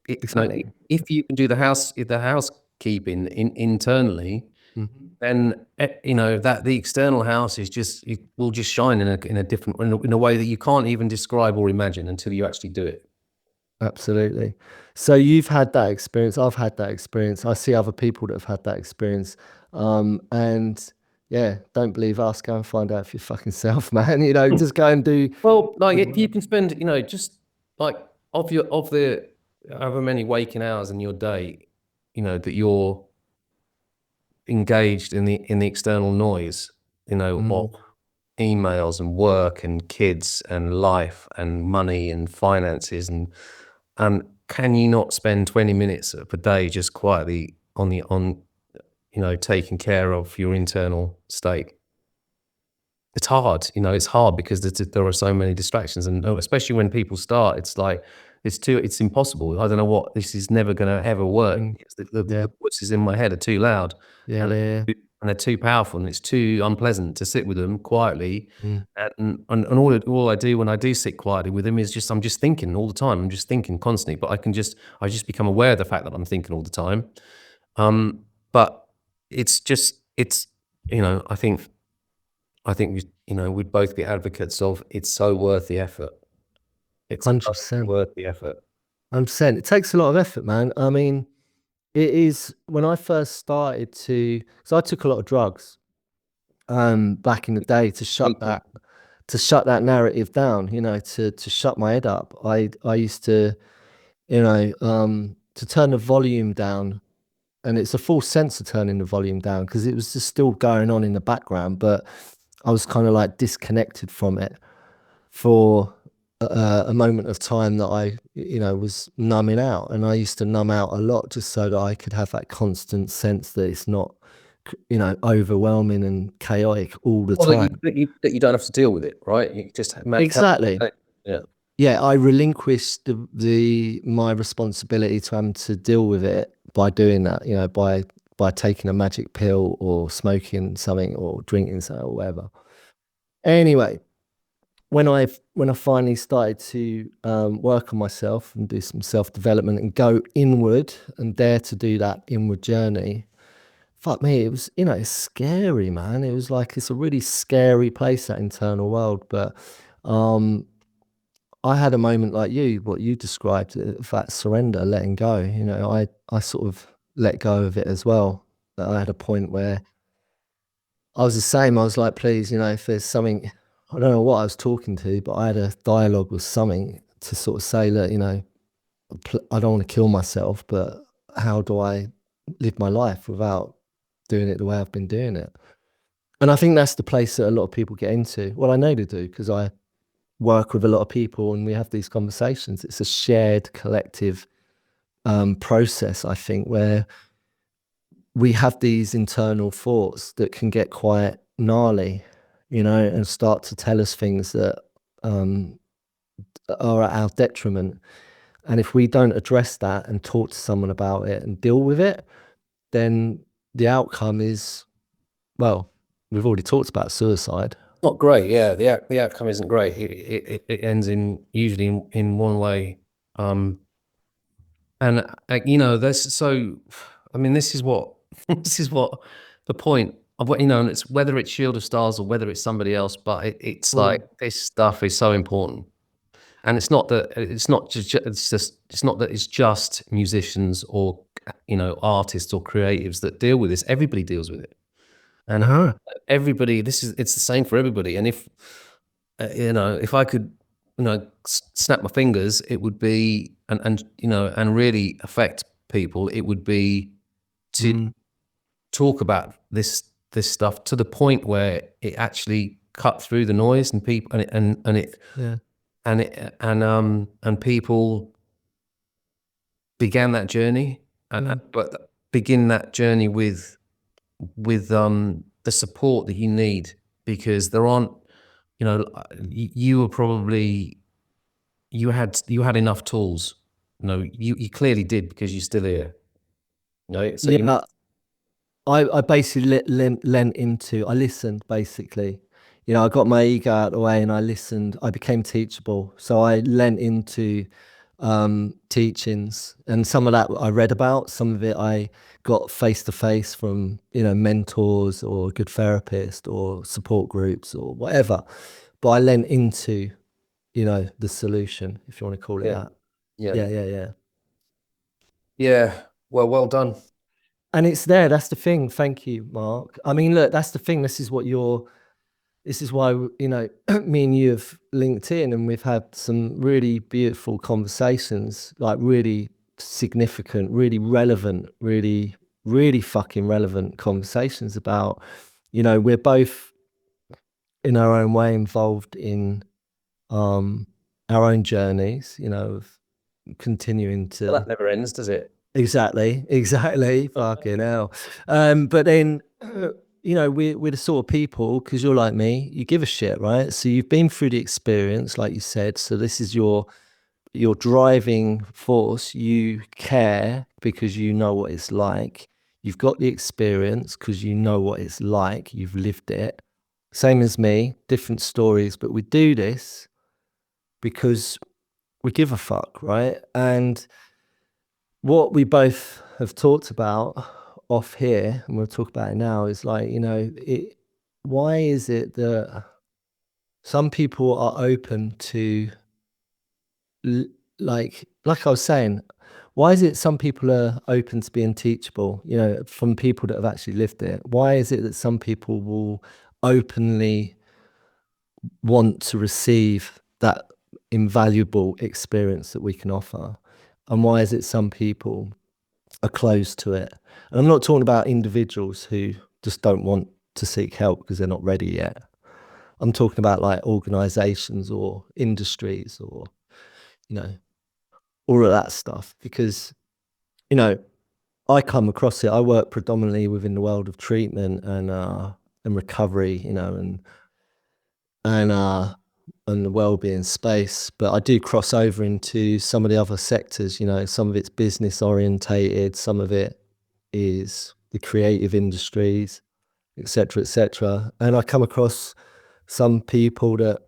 Exactly. If you can do the housekeeping internally, Mm-hmm. then that the external house it will just shine in a different, in a way that you can't even describe or imagine until you actually do it. Absolutely. So you've had that experience. I've had that experience. I see other people that have had that experience. And yeah, don't believe us. Go and find out for your fucking self, man. Just go and do. Well, like, if you can spend, just like, of the however many waking hours in your day, that you're engaged in the external noise, of emails and work and kids and life and money and finances, and can you not spend 20 minutes per day just quietly on taking care of your internal state. It's hard, it's hard because there are so many distractions, and especially when people start, it's like it's impossible. I don't know what this is never going to ever work. It's Yeah. the voices in my head are too loud, Yeah. and Yeah. and they're too powerful, and it's too unpleasant to sit with them quietly. Mm. And all I do when I do sit quietly with them is I'm just thinking all the time. I'm just thinking constantly, but I just become aware of the fact that I'm thinking all the time. But it's I think we'd both be advocates of it's so worth the effort. It's so 100%. worth the effort. 100%. It takes a lot of effort, man. I mean, it is when I first started so I took a lot of drugs back in the day to shut that narrative down, to shut my head up. I used to, to turn the volume down, and it's a false sense of turning the volume down because it was just still going on in the background, but I was kind of like disconnected from it for a moment of time that I, was numbing out. And I used to numb out a lot just so that I could have that constant sense that it's not, overwhelming and chaotic all the Well, time. that you don't have to deal with it, right? You just Exactly. Yeah. Yeah, I relinquished my responsibility to having to deal with it by doing that, by taking a magic pill or smoking something or drinking something or whatever. Anyway, when I finally started to work on myself and do some self-development and go inward and dare to do that inward journey, fuck me, it was, it's scary, man. It was like it's a really scary place, that internal world. But I had a moment like what you described, that surrender, letting go. I sort of let go of it as well. I had a point where I was the same. I was like, please, if there's something, I don't know what I was talking to, but I had a dialogue with something to sort of say, look, I don't want to kill myself, but how do I live my life without doing it the way I've been doing it? And I think that's the place that a lot of people get into. Well, I know they do because I work with a lot of people and we have these conversations. It's a shared collective process, I think, where we have these internal thoughts that can get quite gnarly, and start to tell us things that are at our detriment. And if we don't address that and talk to someone about it and deal with it, then the outcome is, well, we've already talked about suicide. Not great, yeah. The outcome isn't great. It ends usually in one way. And this is what this is what the point of what and it's whether it's Shield of Stars or whether it's somebody else, but it's like this stuff is so important. And it's not that it's just musicians or artists or creatives that deal with this. Everybody deals with it, and everybody. It's the same for everybody. And if if I could snap my fingers, it would be and really affect people. It would be to talk about this stuff to the point where it actually cut through the noise and people Yeah. and people began that journey, but begin that journey with the support that you need, because there aren't, you were probably you had enough tools. You clearly did, because you're still here. So Yeah. I basically lent into, I listened basically. I got my ego out of the way and I listened. I became teachable. So I lent into teachings, and some of that I read about, some of it I got face to face from, mentors or a good therapist or support groups or whatever. But I lent into, the solution, if you want to call it that. yeah, Yeah. yeah. Well done. And it's there. That's the thing. Thank you, Mark. I mean, look, that's the thing. This is why, me and you have linked in and we've had some really beautiful conversations, like really significant, really relevant, really, really fucking relevant conversations about, we're both in our own way involved in our own journeys, of continuing to. Well, that never ends, does it? Exactly. Fucking hell. But then, we're the sort of people, because you're like me, you give a shit, right? So you've been through the experience, like you said. So this is your driving force. You care because you know what it's like. You've got the experience because you know what it's like. You've lived it. Same as me, different stories, but we do this because we give a fuck, right? And what we both have talked about off here, and we'll talk about it now, is like, why is it that some people are open to, l- like I was saying, why is it some people are open to being teachable, from people that have actually lived it? Why is it that some people will openly want to receive that invaluable experience that we can offer? And why is it some people are closed to it? And I'm not talking about individuals who just don't want to seek help because they're not ready yet. I'm talking about like organizations or industries or, you know, all of that stuff. Because, you know, I come across it. I work predominantly within the world of treatment and recovery, and and the well-being space, but I do cross over into some of the other sectors. Some of it's business orientated, some of it is the creative industries, etc., etc. And I come across some people that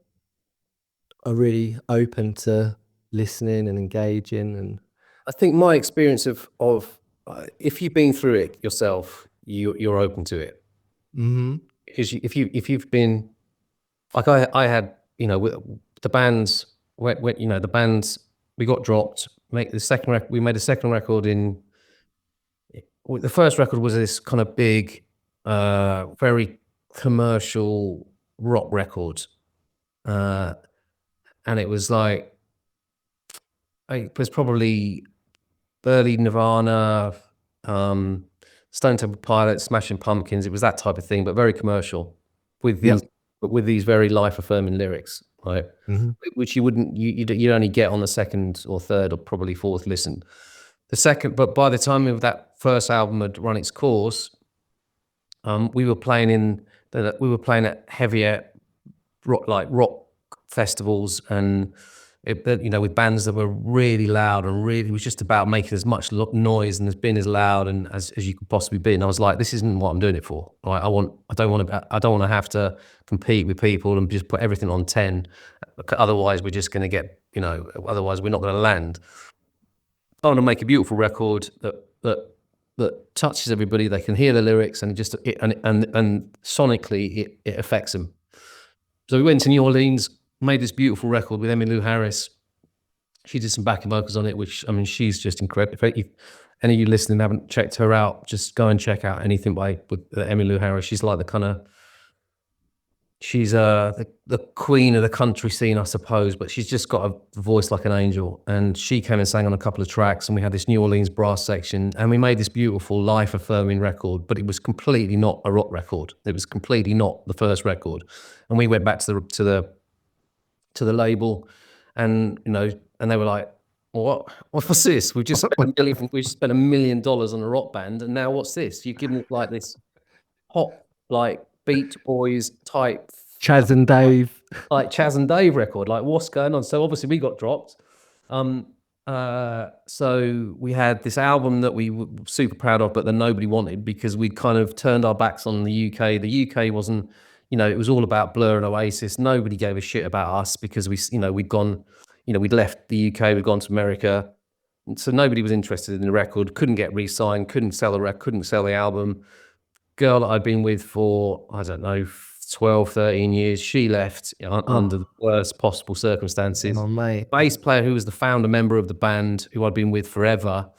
are really open to listening and engaging. And I think my experience of if you've been through it yourself, you're open to it. mm-hmm. Because if you've been like I had, the bands when the bands, we got dropped. We made a second record in. The first record was this kind of big, very commercial rock record, uh, and it was like it was probably early Nirvana, um, Stone Temple Pilots, Smashing Pumpkins. It was that type of thing, but very commercial, with Yep. these very life affirming lyrics, right? Mm-hmm. Which you wouldn't you'd only get on the second or third or probably fourth listen. But by the time of that first album had run its course, we were playing at heavier rock festivals, and with bands that were really loud, and really, it was just about making as much noise and as being as loud and as you could possibly be. And I was like, this isn't what I'm doing it for. Like, I don't want to have to compete with people and just put everything on 10. Otherwise, we're just going to get, otherwise we're not going to land. I want to make a beautiful record that touches everybody. They can hear the lyrics, and and sonically it affects them. So we went to New Orleans, made this beautiful record with Emmylou Harris. She did some backing vocals on it, which, I mean, she's just incredible. If any of you listening haven't checked her out, just go and check out anything with Emmylou Harris. She's like she's the queen of the country scene, I suppose, but she's just got a voice like an angel. And she came and sang on a couple of tracks, and we had this New Orleans brass section, and we made this beautiful life affirming record, but it was completely not a rock record. It was completely not the first record. And we went back to the label, and and they were like, what's this? We just spent $1 million on a rock band, and now what's this? You've given it like this pop, like Beach Boys type, Chaz and Dave. like Chaz and Dave record. Like, what's going on? So obviously we got dropped. So we had this album that we were super proud of, but that nobody wanted because we'd kind of turned our backs on the UK. The UK wasn't, it was all about Blur and Oasis. Nobody gave a shit about us because we'd gone, we'd left the UK, we'd gone to America. So nobody was interested in the record, couldn't get re-signed, couldn't sell the album. Girl that I'd been with for, I don't know, 12, 13 years, she left under the worst possible circumstances. Oh, mate. Bass player who was the founder member of the band, who I'd been with forever,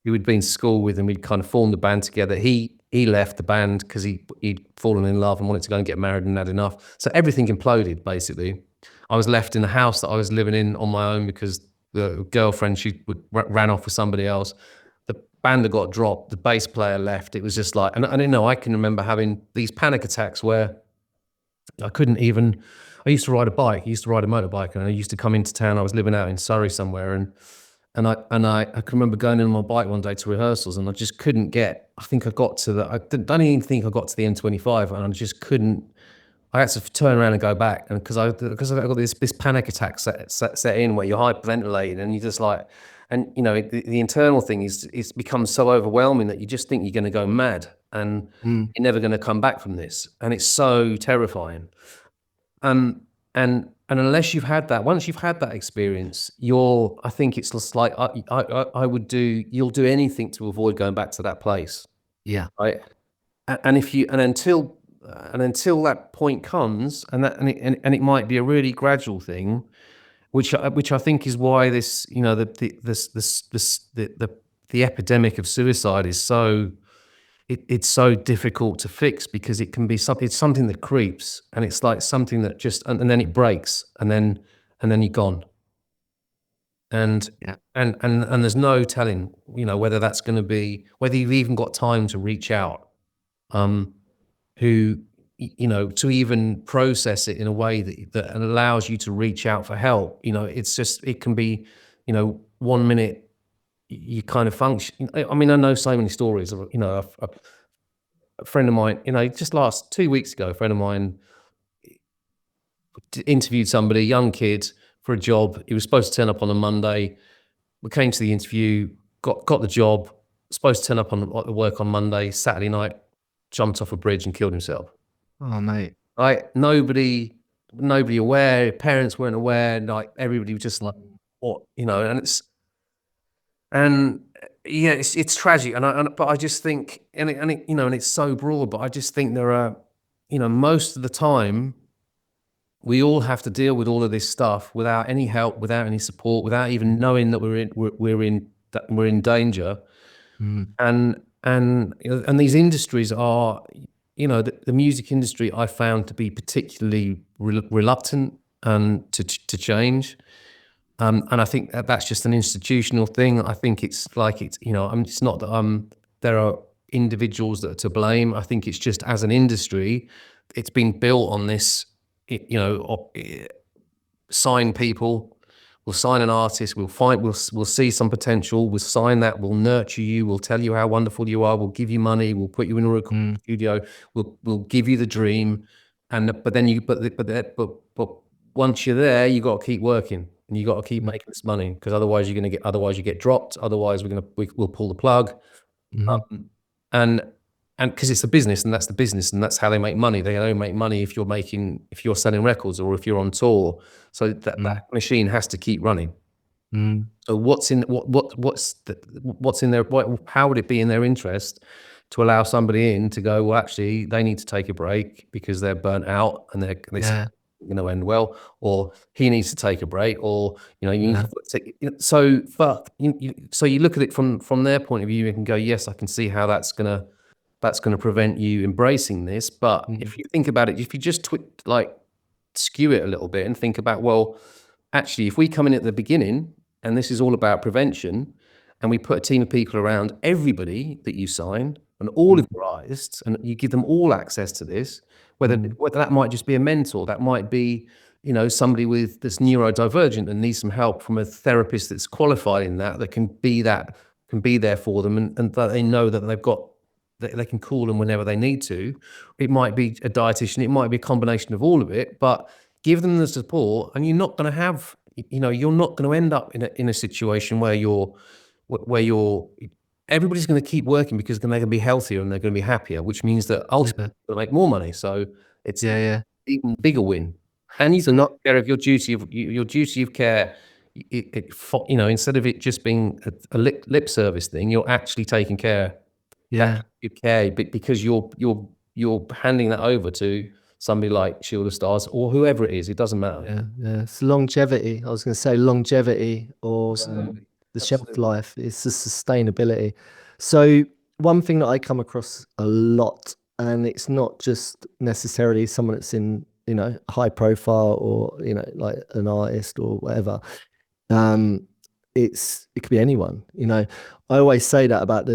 who we'd been to school with, and we'd kind of formed the band together. He left the band because he'd fallen in love and wanted to go and get married and had enough. So everything imploded, basically. I was left in the house that I was living in on my own because the girlfriend, she ran off with somebody else. The band that got dropped, the bass player left. It was just like, and I didn't know, I can remember having these panic attacks where I couldn't even, I used to ride a motorbike, and I used to come into town. I was living out in Surrey somewhere, and I can remember going in on my bike one day to rehearsals, and I just couldn't get. I think I got to the. I don't even think I got to the M25, and I just couldn't. I had to turn around and go back, and because I got this panic attack set in where you're hyperventilating, and you just like, and you know the internal thing is it's become so overwhelming that you just think you're going to go mad, and Mm. you're never going to come back from this, and it's so terrifying. Um, and unless you've had that, once you've had that experience, I think it's just like I would do. You'll do anything to avoid going back to that place, Yeah. right? And if you and until that point comes, and it might be a really gradual thing, which I think is why this, you know, the epidemic of suicide is so it's so difficult to fix, because it can be something. It's something that creeps, and it's like something that just and then it breaks, and then you're gone. And Yeah. and there's no telling, you know, whether that's going to be, whether you've even got time to reach out, who, you know, to even process it in a way that allows you to reach out for help. You know, it's just, it can be, you know, 1 minute you kind of function. I mean, I know so many stories of, you know, a friend of mine, you know, just last 2 weeks ago, a friend of mine interviewed somebody, young kid, for a job. He was supposed to turn up on a Monday. We came to the interview, got the job, supposed to turn up on work on Monday. Saturday night, jumped off a bridge and killed himself. Oh, mate. Like nobody aware, parents weren't aware, like everybody was just like, what, you know, and yeah, it's tragic. But I just think, you know, and it's so broad, but I just think there are, you know, most of the time we all have to deal with all of this stuff without any help, without any support, without even knowing that we're in danger. Mm. And you know, and these industries are, you know, the music industry I found to be particularly reluctant to change. And I think that's just an institutional thing. I think it's like, it's, you know, it's not that there are individuals that are to blame. I think it's just, as an industry, it's been built on this, you know, sign people. We'll sign an artist. We'll see some potential. We'll sign that. We'll nurture you. We'll tell you how wonderful you are. We'll give you money. We'll put you in a recording studio. We'll give you the dream. But then but once you're there, you got to keep working, and you got to keep making this money, because otherwise you get dropped. Otherwise we'll pull the plug. Mm-hmm. And because it's a business, and that's the business, and that's how they make money. They only make money if you're selling records, or if you're on tour. So that machine has to keep running. Mm. So what's in their, how would it be in their interest to allow somebody in to go, well, actually they need to take a break because they're burnt out, and they're Yeah. going to end well, or he needs to take a break, or, you know, you need Yeah. to take, so so you look at it from their point of view, you can go, yes, I can see how that's gonna prevent you embracing this. But if you think about it, if you just skew it a little bit and think about, well, actually, if we come in at the beginning, and this is all about prevention, and we put a team of people around everybody that you sign and all of your artists, and you give them all access to this, whether that might just be a mentor, that might be, you know, somebody that's neurodivergent and needs some help from a therapist that's qualified in that can be there for them, and that they know that they can call them whenever they need to. It might be a dietitian, it might be a combination of all of it, but give them the support, and you're not going to have, you know, you're not going to end up in a situation where everybody's going to keep working, because then they're going to be healthier and they're going to be happier, which means that ultimately they'll make more money. So it's Yeah. Yeah. even bigger win. And you So can not. take care of your duty of care. You know, instead of it just being a lip service thing, you're actually taking care. Yeah. You care, but because you're handing that over to somebody like Shield of Stars or whoever it is. It doesn't matter. Yeah. Yeah. It's longevity. I was going to say longevity, or the shelf life. It's the sustainability. So one thing that I come across a lot, and it's not just necessarily someone that's in, you know, high profile, or, you know, like an artist or whatever. It could be anyone. You know, I always say that about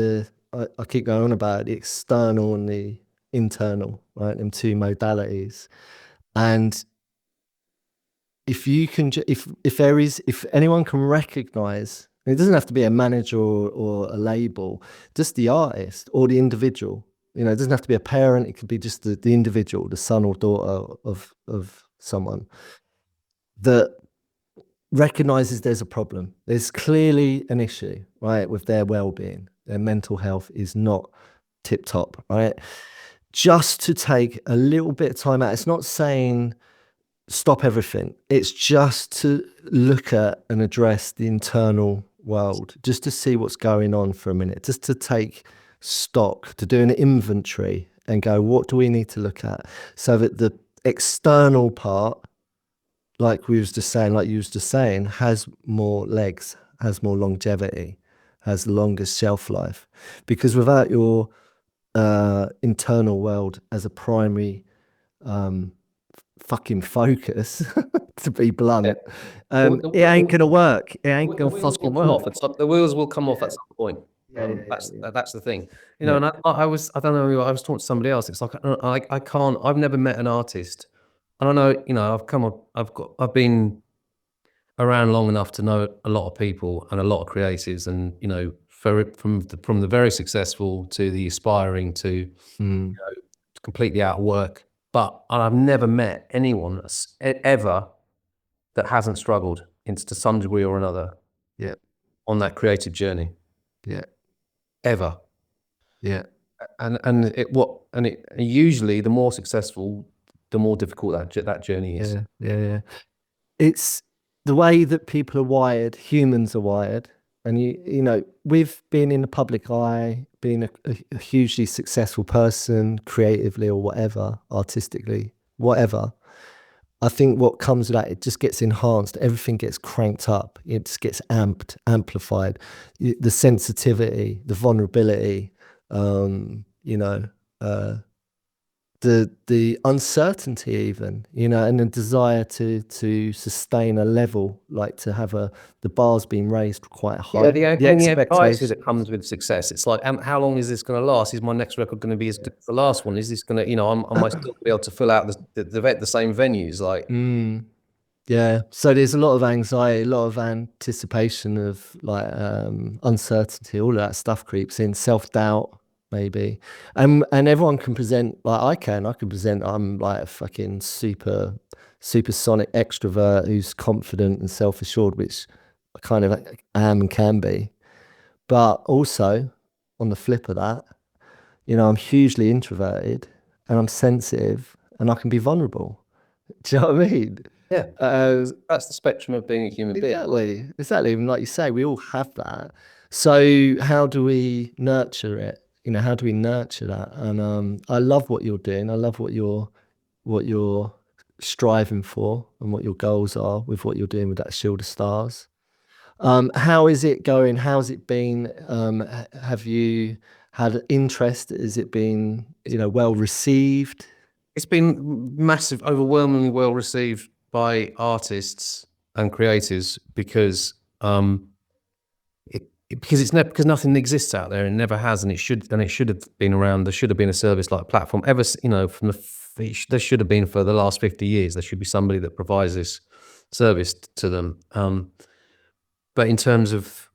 I keep going on about the external and the internal, right? Them two modalities. And if you can, if anyone can recognize It doesn't have to be a manager or a label, just the artist or the individual. You know, it doesn't have to be a parent. It could be just the individual, the son or daughter of someone that recognizes there's a problem. There's clearly an issue, right, with their well-being. Their mental health is not tip top, right? Just to take a little bit of time out. It's not saying stop everything. It's just to look at and address the internal world, just to see what's going on for a minute, just to take stock, to do an inventory and go, what do we need to look at? So that the external part, like we was just saying, like you was just saying, has more legs, has more longevity, has the longest shelf life. Because without your internal world as a primary fucking focus, to be blunt, it ain't gonna work. It ain't gonna fucking work. The wheels will come off at some point. That's the thing, you know. And I don't know. I was talking to somebody else. It's like I can't. I've never met an artist, and I know, you know, I've been around long enough to know a lot of people and a lot of creatives, and you know, from the very successful to the aspiring to completely out of work. But I've never met anyone ever that hasn't struggled to some degree or another. Yeah. On that creative journey. Yeah. Ever. Yeah. And usually the more successful, the more difficult that journey is. Yeah. It's the way that people are wired, humans are wired. And you know, we've been in the public eye, being a hugely successful person, creatively or whatever, artistically, whatever. I think what comes with that, it just gets enhanced. Everything gets cranked up. It just gets amplified. The sensitivity, the vulnerability, you know, the uncertainty even, you know, and the desire to sustain a level, like to have the bars being raised quite high. Yeah, the anxiety that comes with success. It's like, how long is this going to last? Is my next record going to be as good as the last one? Is this going to, you know, am I still going to be able to fill out the same venues? Like, yeah. So there's a lot of anxiety, a lot of anticipation of like uncertainty, all of that stuff creeps in, self-doubt maybe. And everyone can present, like I can present, I'm like a fucking supersonic extrovert who's confident and self-assured, which I kind of am and can be. But also on the flip of that, you know, I'm hugely introverted and I'm sensitive and I can be vulnerable. Do you know what I mean? yeah, that's the spectrum of being a human being. Exactly. And like you say, we all have that. So how do we nurture it? You know, how do we nurture that? And I love what you're doing. I love what you're striving for and what your goals are with what you're doing with that Shield of Stars. How is it going? How's it been? Have you had interest? Has it been, you know, well received? It's been massive, overwhelmingly well received by artists and creators because because nothing exists out there and never has, and it should have been around. There should have been a service like Platform ever, you know, there should have been for the last 50 years. There should be somebody that provides this service to them. But in terms of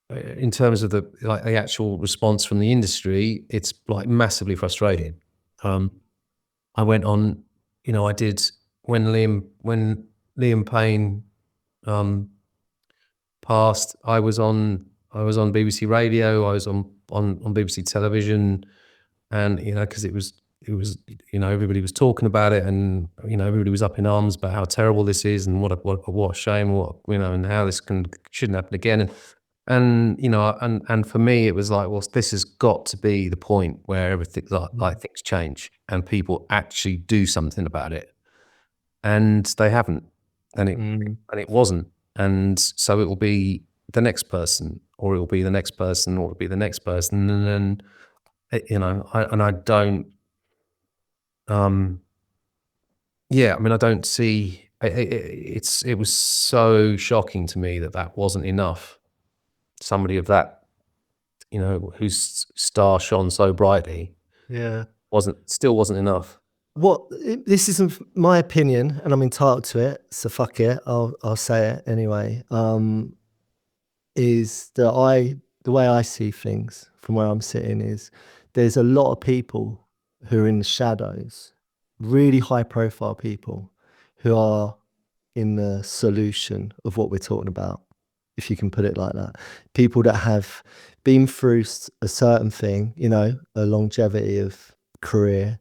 the like the actual response from the industry, it's like massively frustrating. I went on, you know, I did when Liam Payne passed. I was on BBC Radio. I was on BBC Television, and you know, because it was you know, everybody was talking about it, and you know, everybody was up in arms about how terrible this is and what a shame, what, you know, and how this shouldn't happen again. And you know, and for me, it was like, well, this has got to be the point where everything like things change and people actually do something about it, and they haven't, and it wasn't, and so it will be the next person, or it will be the next person, or it'll be the next person, and then you know, I don't, yeah, I mean, I don't see. It was so shocking to me that wasn't enough. Somebody of that, you know, whose star shone so brightly, still wasn't enough. This isn't my opinion, and I'm entitled to it, so fuck it. I'll say it anyway. is that the way I see things from where I'm sitting is there's a lot of people who are in the shadows, really high profile people who are in the solution of what we're talking about, if you can put it like that. People that have been through a certain thing, you know, a longevity of career,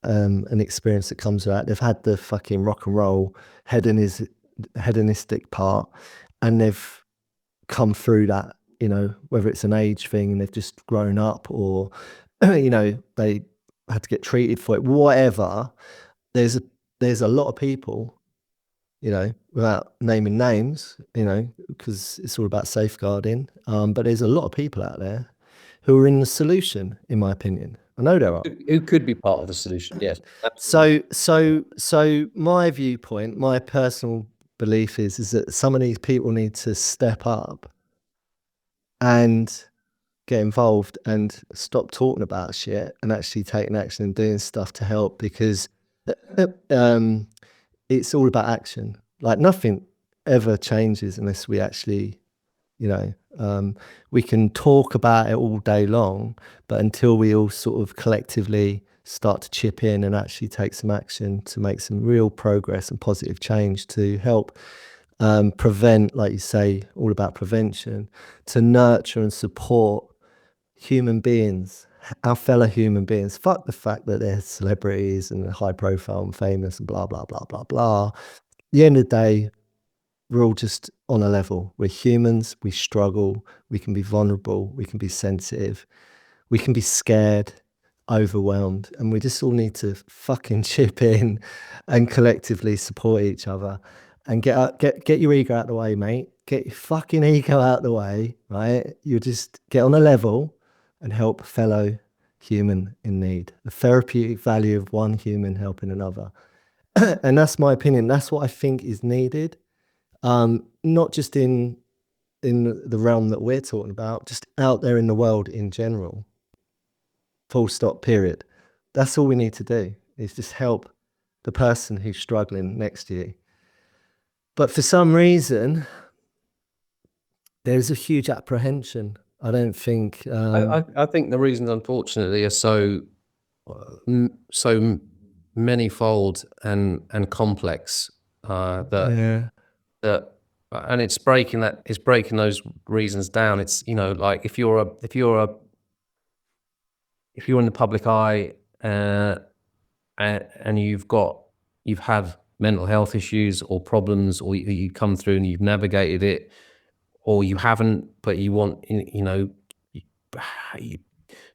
an experience that comes with that. They've had the fucking rock and roll hedonistic part, and they've come through that, you know, whether it's an age thing and they've just grown up, or you know, they had to get treated for it, whatever. There's a there's a lot of people, you know, without naming names, you know, because it's all about safeguarding. But there's a lot of people out there who are in the solution, in my opinion. I know there are. Who could be part of the solution? Yes. So my viewpoint, my personal belief is that some of these people need to step up and get involved and stop talking about shit and actually taking action and doing stuff to help, because it's all about action. Like, nothing ever changes unless we actually, you know, we can talk about it all day long, but until we all sort of collectively start to chip in and actually take some action to make some real progress and positive change to help prevent, like you say, all about prevention, to nurture and support human beings, our fellow human beings. Fuck the fact that they're celebrities and high profile and famous and blah, blah, blah, blah, blah. At the end of the day, we're all just on a level. We're humans, we struggle, we can be vulnerable, we can be sensitive, we can be scared, overwhelmed, and we just all need to fucking chip in and collectively support each other and get your ego out the way, mate. Get your fucking ego out the way, right? You just get on a level and help a fellow human in need. The therapeutic value of one human helping another. And that's my opinion. That's what I think is needed. Not just in the realm that we're talking about, just out there in the world in general. Full stop, period. That's all we need to do, is just help the person who's struggling next to you. But for some reason, there's a huge apprehension. I don't think. I think the reasons, unfortunately, are so manifold and complex that and it's breaking those reasons down. It's, you know, like if you're in the public eye and you've had mental health issues or problems, or you come through and you've navigated it, or you haven't, but you want, you know,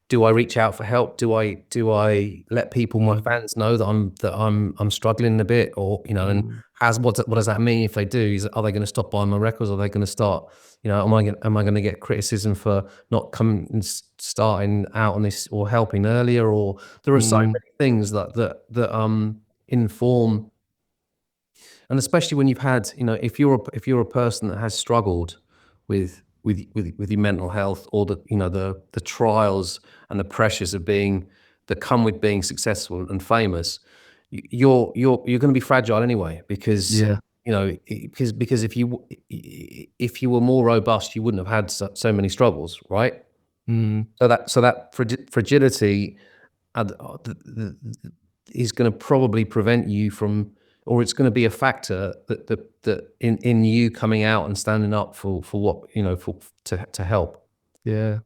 do I reach out for help? Do I let people, my fans, know that I'm struggling a bit, or, you know, and what does that mean if they do? Are they going to stop buying my records? Are they going to start, you know, am I going to get criticism for not coming and starting out on this or helping earlier? Or there are so many things that inform, and especially when you've had, you know, if you're a person that has struggled with your mental health, or the trials and the pressures of that come with being successful and famous, you're going to be fragile anyway, because Yeah. you know, because if you were more robust, you wouldn't have had so many struggles, right? So that fragility is going to probably prevent you from, or it's going to be a factor that in you coming out and standing up for what, you know, to help. Yeah.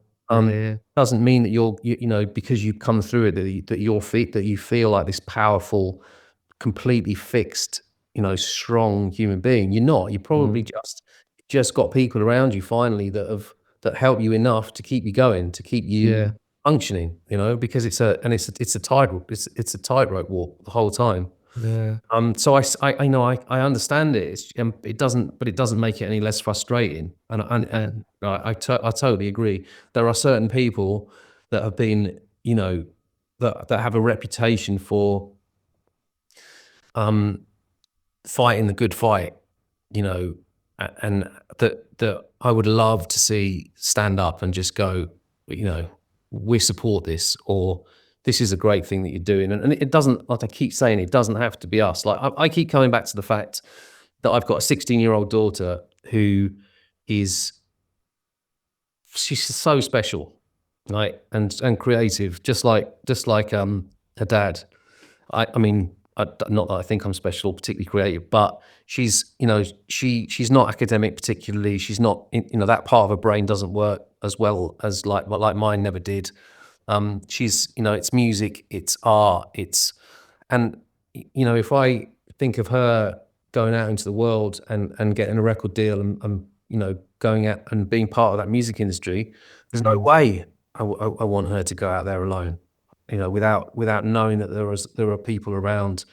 Doesn't mean that you know, because you've come through it, that you feel like this powerful, completely fixed, you know, strong human being. You're not. You probably just got people around you finally that help you enough to keep you going, to keep you functioning. You know, because it's a tightrope. It's a tightrope walk the whole time. Yeah. So I know I understand it. It doesn't make it any less frustrating. And I totally agree. There are certain people that have been, you know, that have a reputation for fighting the good fight, you know, and that I would love to see stand up and just go, you know, we support this, or this is a great thing that you're doing. And it doesn't, like I keep saying, it doesn't have to be us. Like I keep coming back to the fact that I've got a 16-year-old daughter who is she's so special, right? And creative, just like her dad. I mean, not that I think I'm special, particularly creative, but she's, you know, she's not academic particularly. She's not, you know, that part of her brain doesn't work as well as like mine never did. She's, you know, it's music, it's art, and you know, if I think of her going out into the world and getting a record deal and you know, going out and being part of that music industry, there's no way I want her to go out there alone, you know, without knowing that there are people around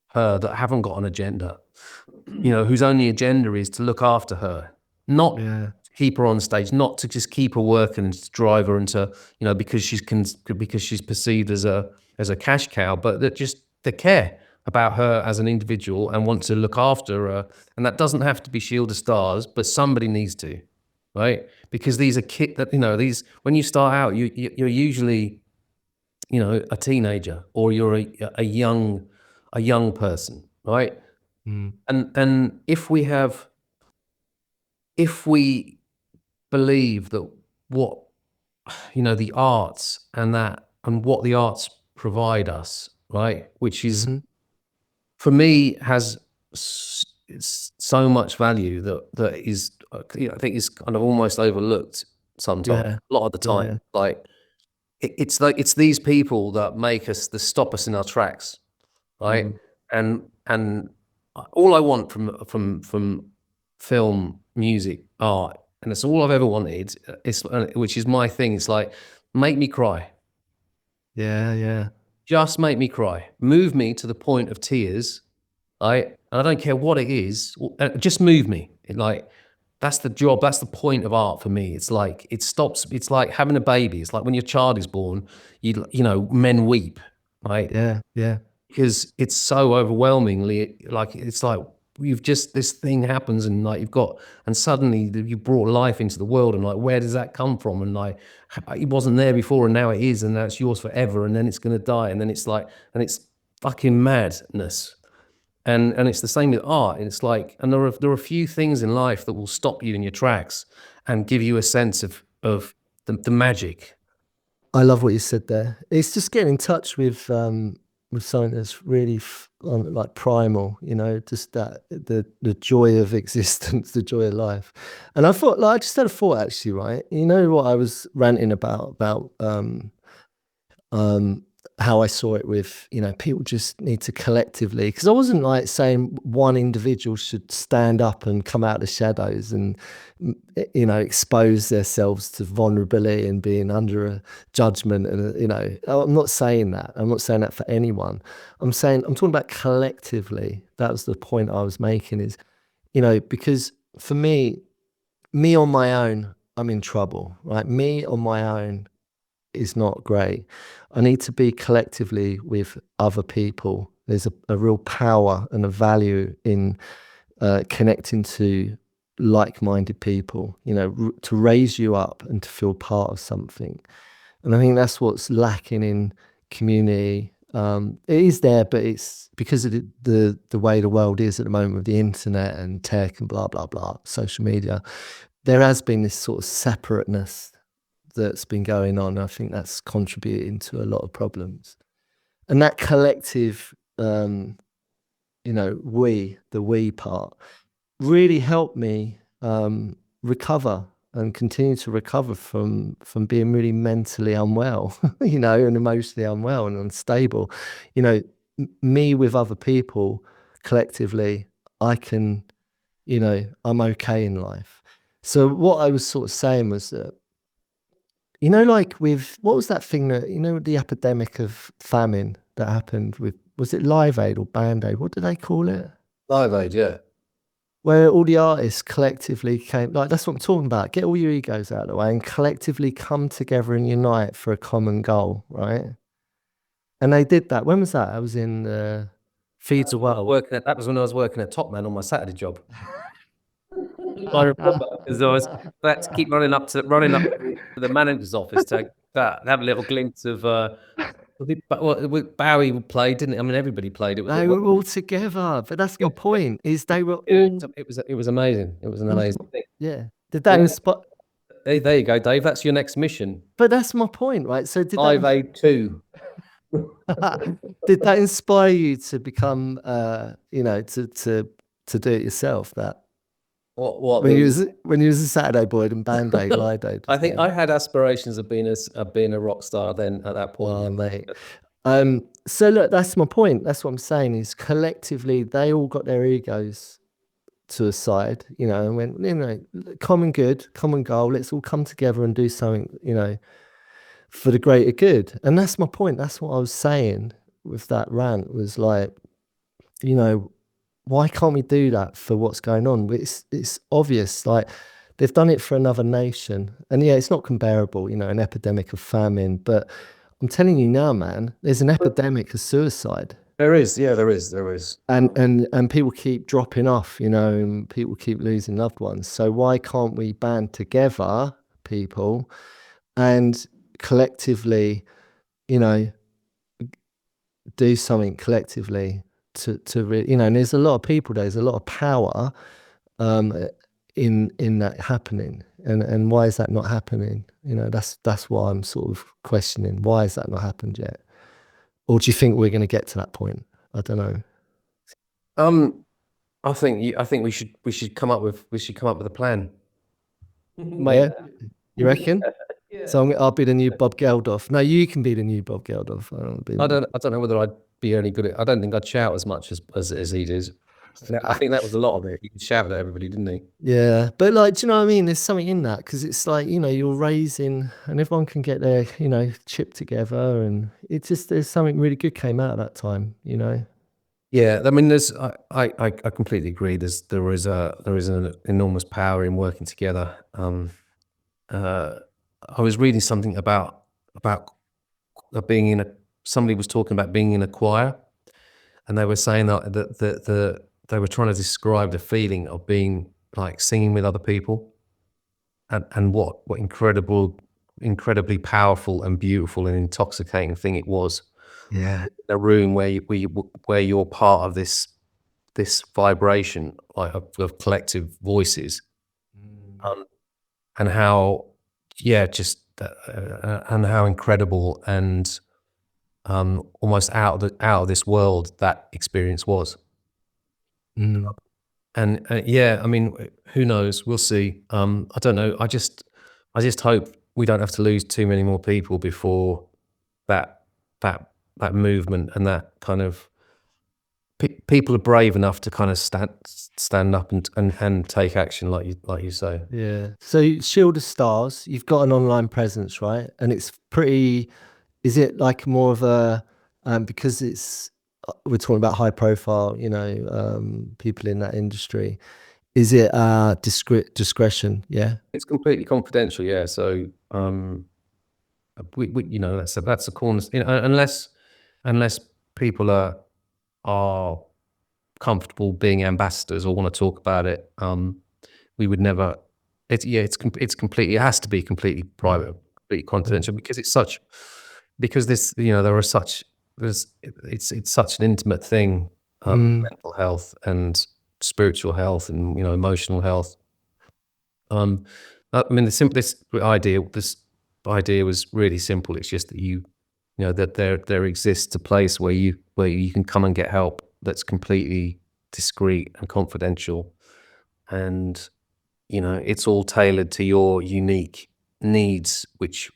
her that haven't got an agenda, you know, whose only agenda is to look after her, not Yeah. keep her on stage, not to just keep her working and to drive her into, you know, because she's perceived as a cash cow, but that just they care about her as an individual and want to look after her. And that doesn't have to be Shield of Stars, but somebody needs to, right? Because these are kids that, you know, these, when you start out, you're usually, you know, a teenager or you're a young person, right? And if we believe that what, you know, the arts and what the arts provide us, right, which is for me has it's so much value that is, you know, I think is kind of almost overlooked sometimes, Yeah. a lot of the time. Yeah. Like it's these people that make us, that stop us in our tracks, right? And all I want from film, music, art, and it's all I've ever wanted, is, which is my thing. It's like, make me cry, Yeah. Yeah. just make me cry, move me to the point of tears, right? And I don't care what it is, just move me. Like, that's the job. That's the point of art for me. It's like it stops. It's like having a baby. It's like when your child is born, you know, men weep, right? Yeah. Yeah. Because it's so overwhelmingly, like, it's like you've just, this thing happens and like you've got, and suddenly you brought life into the world, and like, where does that come from? And like, it wasn't there before and now it is, and now it's yours forever, and then it's going to die, and then it's like, and it's fucking madness. And it's the same with art. It's like, and there are a few things in life that will stop you in your tracks and give you a sense of the magic. I love what you said there. It's just getting in touch with something that's really like primal, you know, just that the joy of existence, the joy of life. And I thought, like, I just had a thought actually, right? You know what I was ranting about um, how I saw it with, you know, people just need to collectively, because I wasn't like saying one individual should stand up and come out of the shadows and, you know, expose themselves to vulnerability and being under a judgment. And, you know, I'm not saying that. I'm not saying that for anyone. I'm talking about collectively. That was the point I was making is, you know, because for me on my own, I'm in trouble, right? Me on my own is not great. I need to be collectively with other people. There's a real power and a value in connecting to like-minded people, you know, to raise you up and to feel part of something. And I think that's what's lacking in community. It is there, but it's because of the way the world is at the moment with the internet and tech and blah, blah, blah, social media. There has been this sort of separateness that's been going on. I think that's contributing to a lot of problems. And that collective, you know, the we part, really helped me recover and continue to recover from being really mentally unwell, you know, and emotionally unwell and unstable. You know, me with other people collectively, I can, you know, I'm okay in life. So what I was sort of saying was that, you know, like with, what was that thing that, you know, the epidemic of famine that happened with, was it Live Aid or Band Aid? What did they call it? Live Aid, yeah. Where all the artists collectively came, like, that's what I'm talking about. Get all your egos out of the way and collectively come together and unite for a common goal, right? And they did that. When was that? I was in Feeds the World. That was when I was working at Top Man on my Saturday job. I remember, because I had to keep running up to the manager's office to have a little glimpse of. Bowie played, didn't it? I mean, everybody played. They were all together, but that's my point. Is they were all. It was amazing. It was an amazing thing. Yeah. Did that inspire? Hey, there you go, Dave. That's your next mission. But that's my point, right? So did 5A2. did that inspire you to become, to do it yourself? That What when you was a Saturday boy and Band Aid, Live Aid. I think I had aspirations of being a rock star then at that point. Well, mate. So look, that's my point. That's what I'm saying is collectively they all got their egos to a side, and went, common good, common goal. Let's all come together and do something, for the greater good. And that's my point. That's what I was saying with that rant was like, why can't we do that for what's going on? It's obvious. Like they've done it for another nation, and yeah, it's not comparable. An epidemic of famine, but I'm telling you now, man, there's an epidemic of suicide. There is, yeah, there is. And people keep dropping off, and people keep losing loved ones. So why can't we band together, people, and collectively, do something collectively and there's a lot of people, there's a lot of power in that happening. And why is that not happening? That's why I'm sort of questioning, why has that not happened yet? Or do you think we're going to get to that point? I don't know. I think we should come up with a plan. Yeah, you reckon? Yeah. So I'll be the new Bob Geldof. No, you can be the new Bob Geldof. I don't know whether I'd be any good at. I don't think I'd shout as much as he did. I think that was a lot of it. He could shout at everybody, didn't he? Yeah, but like, do you know what I mean? There's something in that because it's like, you're raising, and everyone can get their, chip together, and there's something really good came out of that time, Yeah, I mean, I completely agree. There is an enormous power in working together. I was reading something about being in somebody was talking about being in a choir, and they were saying that they were trying to describe the feeling of being like singing with other people, and what incredibly powerful and beautiful and intoxicating thing it was. Yeah, a room where you're part of this vibration, like of collective voices, and how and how incredible and almost out of this world that experience was. And yeah, I mean, who knows? We'll see. I don't know. I just hope we don't have to lose too many more people before that movement and that kind of people are brave enough to kind of stand up and take action, like you say. Yeah. So Shield of Stars, you've got an online presence, right? And it's pretty. Is it like more of a because it's we're talking about high profile, people in that industry. Is it discretion? Yeah. It's completely confidential. Yeah. So we that's a corner. Unless people are comfortable being ambassadors or want to talk about it, we would never. It's completely. It has to be completely private, completely confidential, because because this, there are such. It's such an intimate thing, mental health and spiritual health and emotional health. I mean, this idea was really simple. It's just that that there exists a place where you can come and get help that's completely discreet and confidential, and it's all tailored to your unique needs, which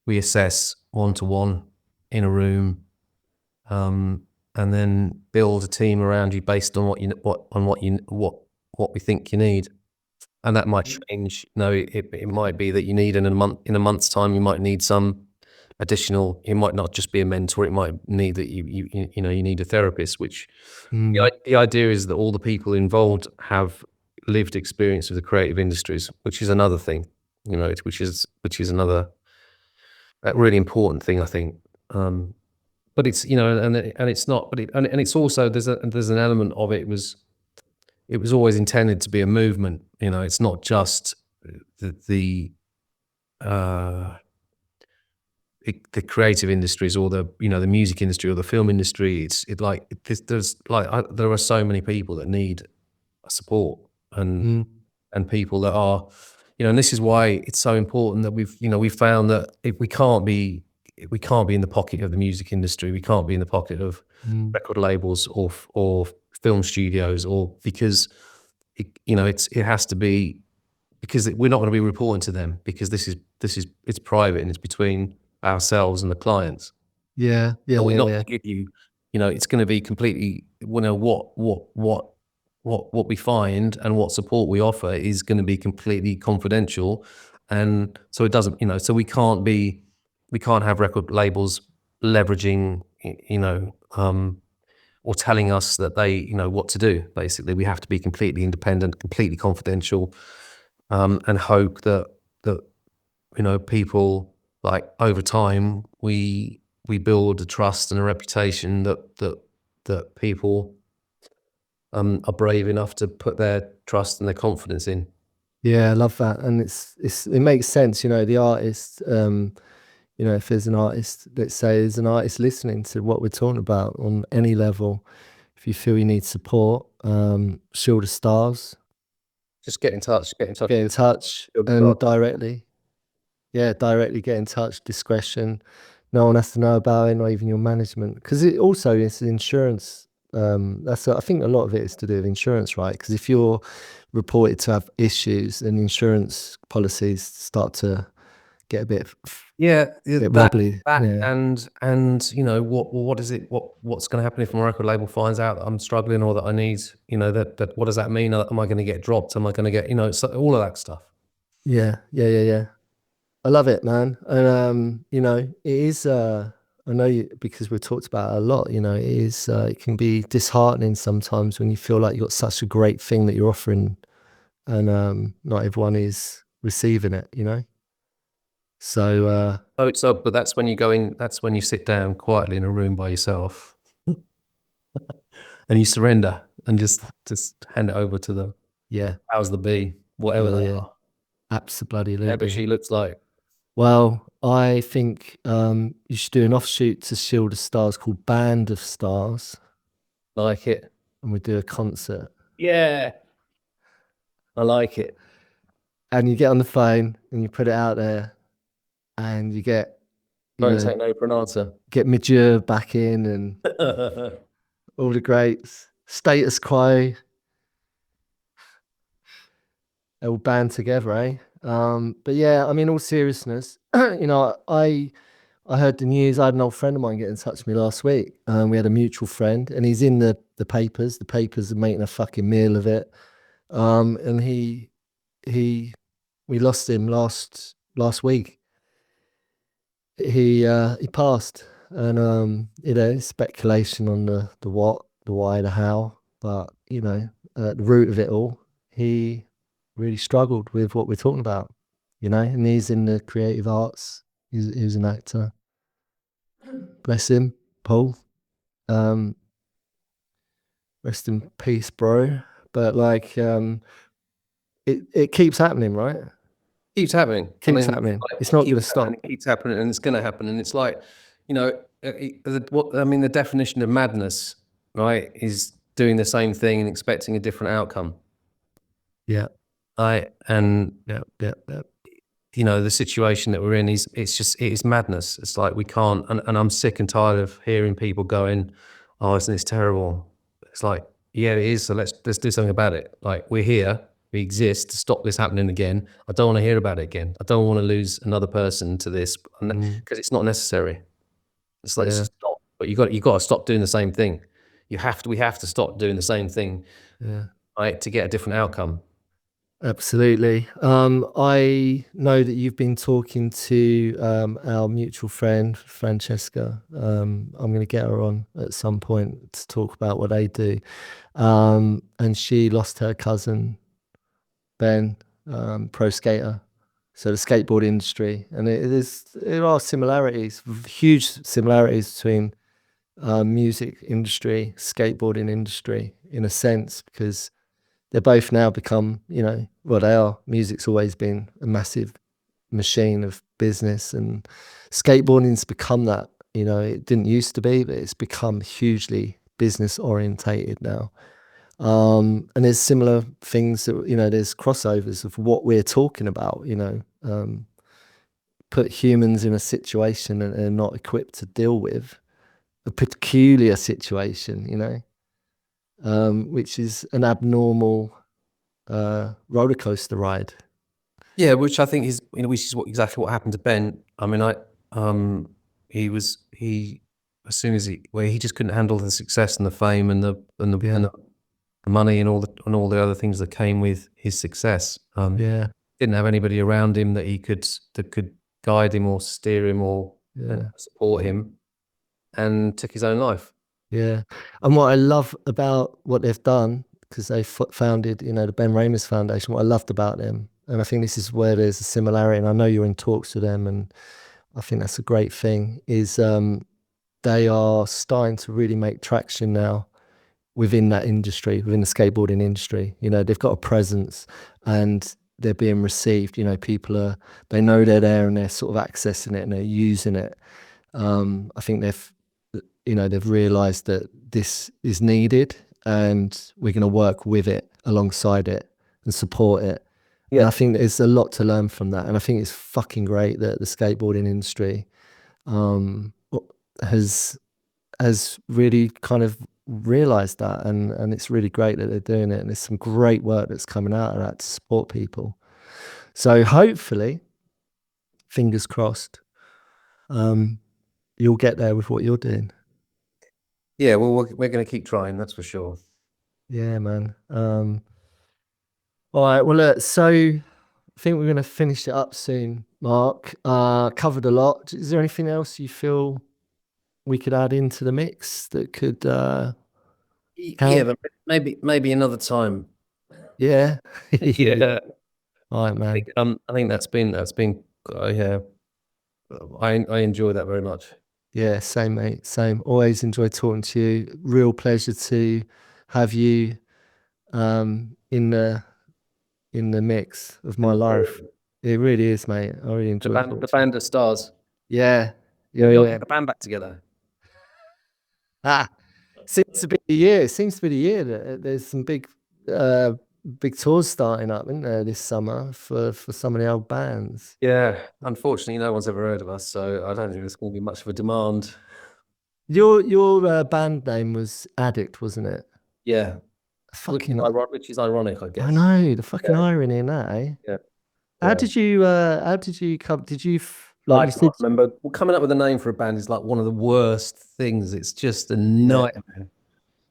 we assess one-to-one in a room, and then build a team around you based on what we think you need. And that might change. It might be that you need in a month's time, you might need some additional. It might not just be a mentor. It might need that you need a therapist. Which the idea is that all the people involved have lived experience with the creative industries, which is another thing. Which is another really important thing, I think. But it's and it's not. But it's also there's an element of it was. It was always intended to be a movement. It's not just the creative industries or the music industry or the film industry. There are so many people that need support, and and people that are, and this is why it's so important that we've found that if we can't be in the pocket of the music industry, we can't be in the pocket of record labels or film studios, or because it has to be, because we're not going to be reporting to them, because it's private and it's between ourselves and the clients. Yeah, yeah, We're yeah, not yeah. going to give you, it's going to be completely, what we find and what support we offer is going to be completely confidential, and so it doesn't, so we can't have record labels leveraging, or telling us that they, what to do. Basically, we have to be completely independent, completely confidential, and hope that people, like, over time we build a trust and a reputation that people are brave enough to put their trust and their confidence in. Yeah, I love that, and it makes sense. The artist. If there's an artist, let's say there's an artist listening to what we're talking about on any level, if you feel you need support, Shield of Stars, Just get in touch. get in touch, and directly get in touch. Discretion, no one has to know about it, not even your management, because it also is insurance. I think a lot of it is to do with insurance, right? Because if you're reported to have issues, then insurance policies start to get a bit wobbly. And what is it? What's going to happen if my record label finds out that I'm struggling, or that I need, that what does that mean? Am I going to get dropped? Am I going to get, so all of that stuff? Yeah. I love it, man. And it is. I know because we've talked about it a lot. It is. It can be disheartening sometimes when you feel like you've got such a great thing that you're offering, and not everyone is receiving it. So. But that's when you go in. That's when you sit down quietly in a room by yourself, and you surrender and just hand it over to the powers that be, whatever they are. Absolutely. Whatever she looks like. Well, I think you should do an offshoot to Shield of Stars called Band of Stars. Like it. And we do a concert. Yeah. I like it. And you get on the phone and you put it out there, and you get Don't take no for an answer. Get Major back in and all the greats. Status Quo. They all band together, eh? But yeah, I mean, all seriousness, I heard the news. I had an old friend of mine get in touch with me last week. We had a mutual friend, and he's in the papers. The papers are making a fucking meal of it. And we lost him last week. He passed, and speculation on the what, the why, the how, but at the root of it all, he really struggled with what we're talking about, and he's in the creative arts. He's an actor. Bless him, Paul. Rest in peace, bro. But like, it keeps happening, right? Keeps happening. Happening. It's not going to stop. It keeps happening, and it's going to happen. And it's like, the definition of madness, right, is doing the same thing and expecting a different outcome. Yeah. The situation that we're in it is madness. It's like we can't, and I'm sick and tired of hearing people going, "Oh, isn't this terrible?" It's like, yeah, it is. So let's do something about it. Like, we're here. We exist to stop this happening again. I don't want to hear about it again. I don't want to lose another person to this, because it's not necessary. It's like, stop. But you got to stop doing the same thing. We have to stop doing the same thing, right, to get a different outcome. Absolutely. I know that you've been talking to our mutual friend Francesca. I'm going to get her on at some point to talk about what they do. And she lost her cousin Ben, pro skater. So the skateboard industry, and there are similarities, huge similarities between music industry, skateboarding industry, in a sense, because they're both now become, they are. Music's always been a massive machine of business, and skateboarding's become that. It didn't used to be, but it's become hugely business orientated now. And there's similar things that, there's crossovers of what we're talking about, put humans in a situation that they're not equipped to deal with, a peculiar situation, which is an abnormal roller coaster ride. Yeah, which I think is, which is exactly what happened to Ben. I mean, he as soon as he just couldn't handle the success and the fame and the money and all the other things that came with his success. Yeah, Didn't have anybody around him that could guide him or steer him or support him, and took his own life. yeah. And what I love about what they've done, because they founded, the Ben Ramos Foundation, what I loved about them, and I think this is where there's a similarity, and I know you're in talks with them, and I think that's a great thing, is they are starting to really make traction now within that industry, within the skateboarding industry. They've got a presence and they're being received. People they know they're there and they're sort of accessing it and they're using it. I think they've realized that this is needed and we're going to work with it, alongside it, and support it. Yeah. And I think there's a lot to learn from that. And I think it's fucking great that the skateboarding industry has really kind of realized that, and it's really great that they're doing it, and there's some great work that's coming out of that to support people. So hopefully, fingers crossed, you'll get there with what you're doing. Yeah, well, we're going to keep trying, that's for sure. Yeah, man. All right, well, look, so I think we're going to finish it up soon, Mark. Covered a lot. Is there anything else you feel we could add into the mix that could Yeah, but maybe another time. Yeah. Yeah. All right, man. I think that's been yeah. I enjoy that very much. Yeah, same, mate. Same. Always enjoy talking to you. Real pleasure to have you in the mix of my life. It really is, mate. I really enjoy it. The band of stars. Yeah. Yeah, Yeah. get the band back together. Seems to be the year. It seems to be the year that there's some big tours starting up, isn't there, this summer for some of the old bands. Yeah, unfortunately, no one's ever heard of us, so I don't think there's going to be much of a demand. Your band name was Addict, wasn't it? Yeah, Fucking, which is ironic, I guess. I know the fucking irony in that, eh? Yeah. How did you come? Did you I can't remember. Well, coming up with a name for a band is like one of the worst things. It's just a nightmare.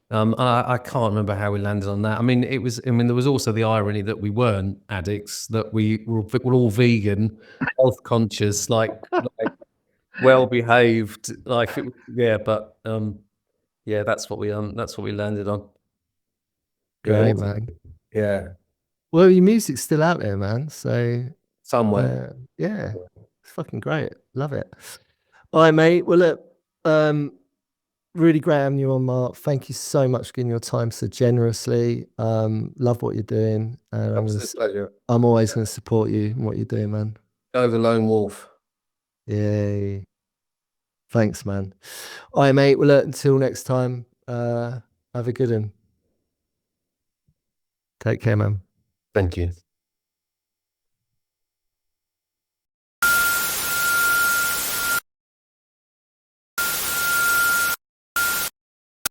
I can't remember how we landed on that. I mean, there was also the irony that we weren't addicts, that we were all vegan, health conscious, like well behaved, but yeah, that's what we landed on. Great, man. Yeah. Well, your music's still out there, man. So somewhere. Yeah, it's fucking great. Love it. All right, mate. Well, look, really great having you on, Mark. Thank you so much for giving your time so generously. Love what you're doing. And pleasure. I'm always going to support you in what you're doing, man. Go the lone wolf. Yay. Thanks, man. All right, mate. Well, look, until next time, have a good one. Take care, man. Thank you.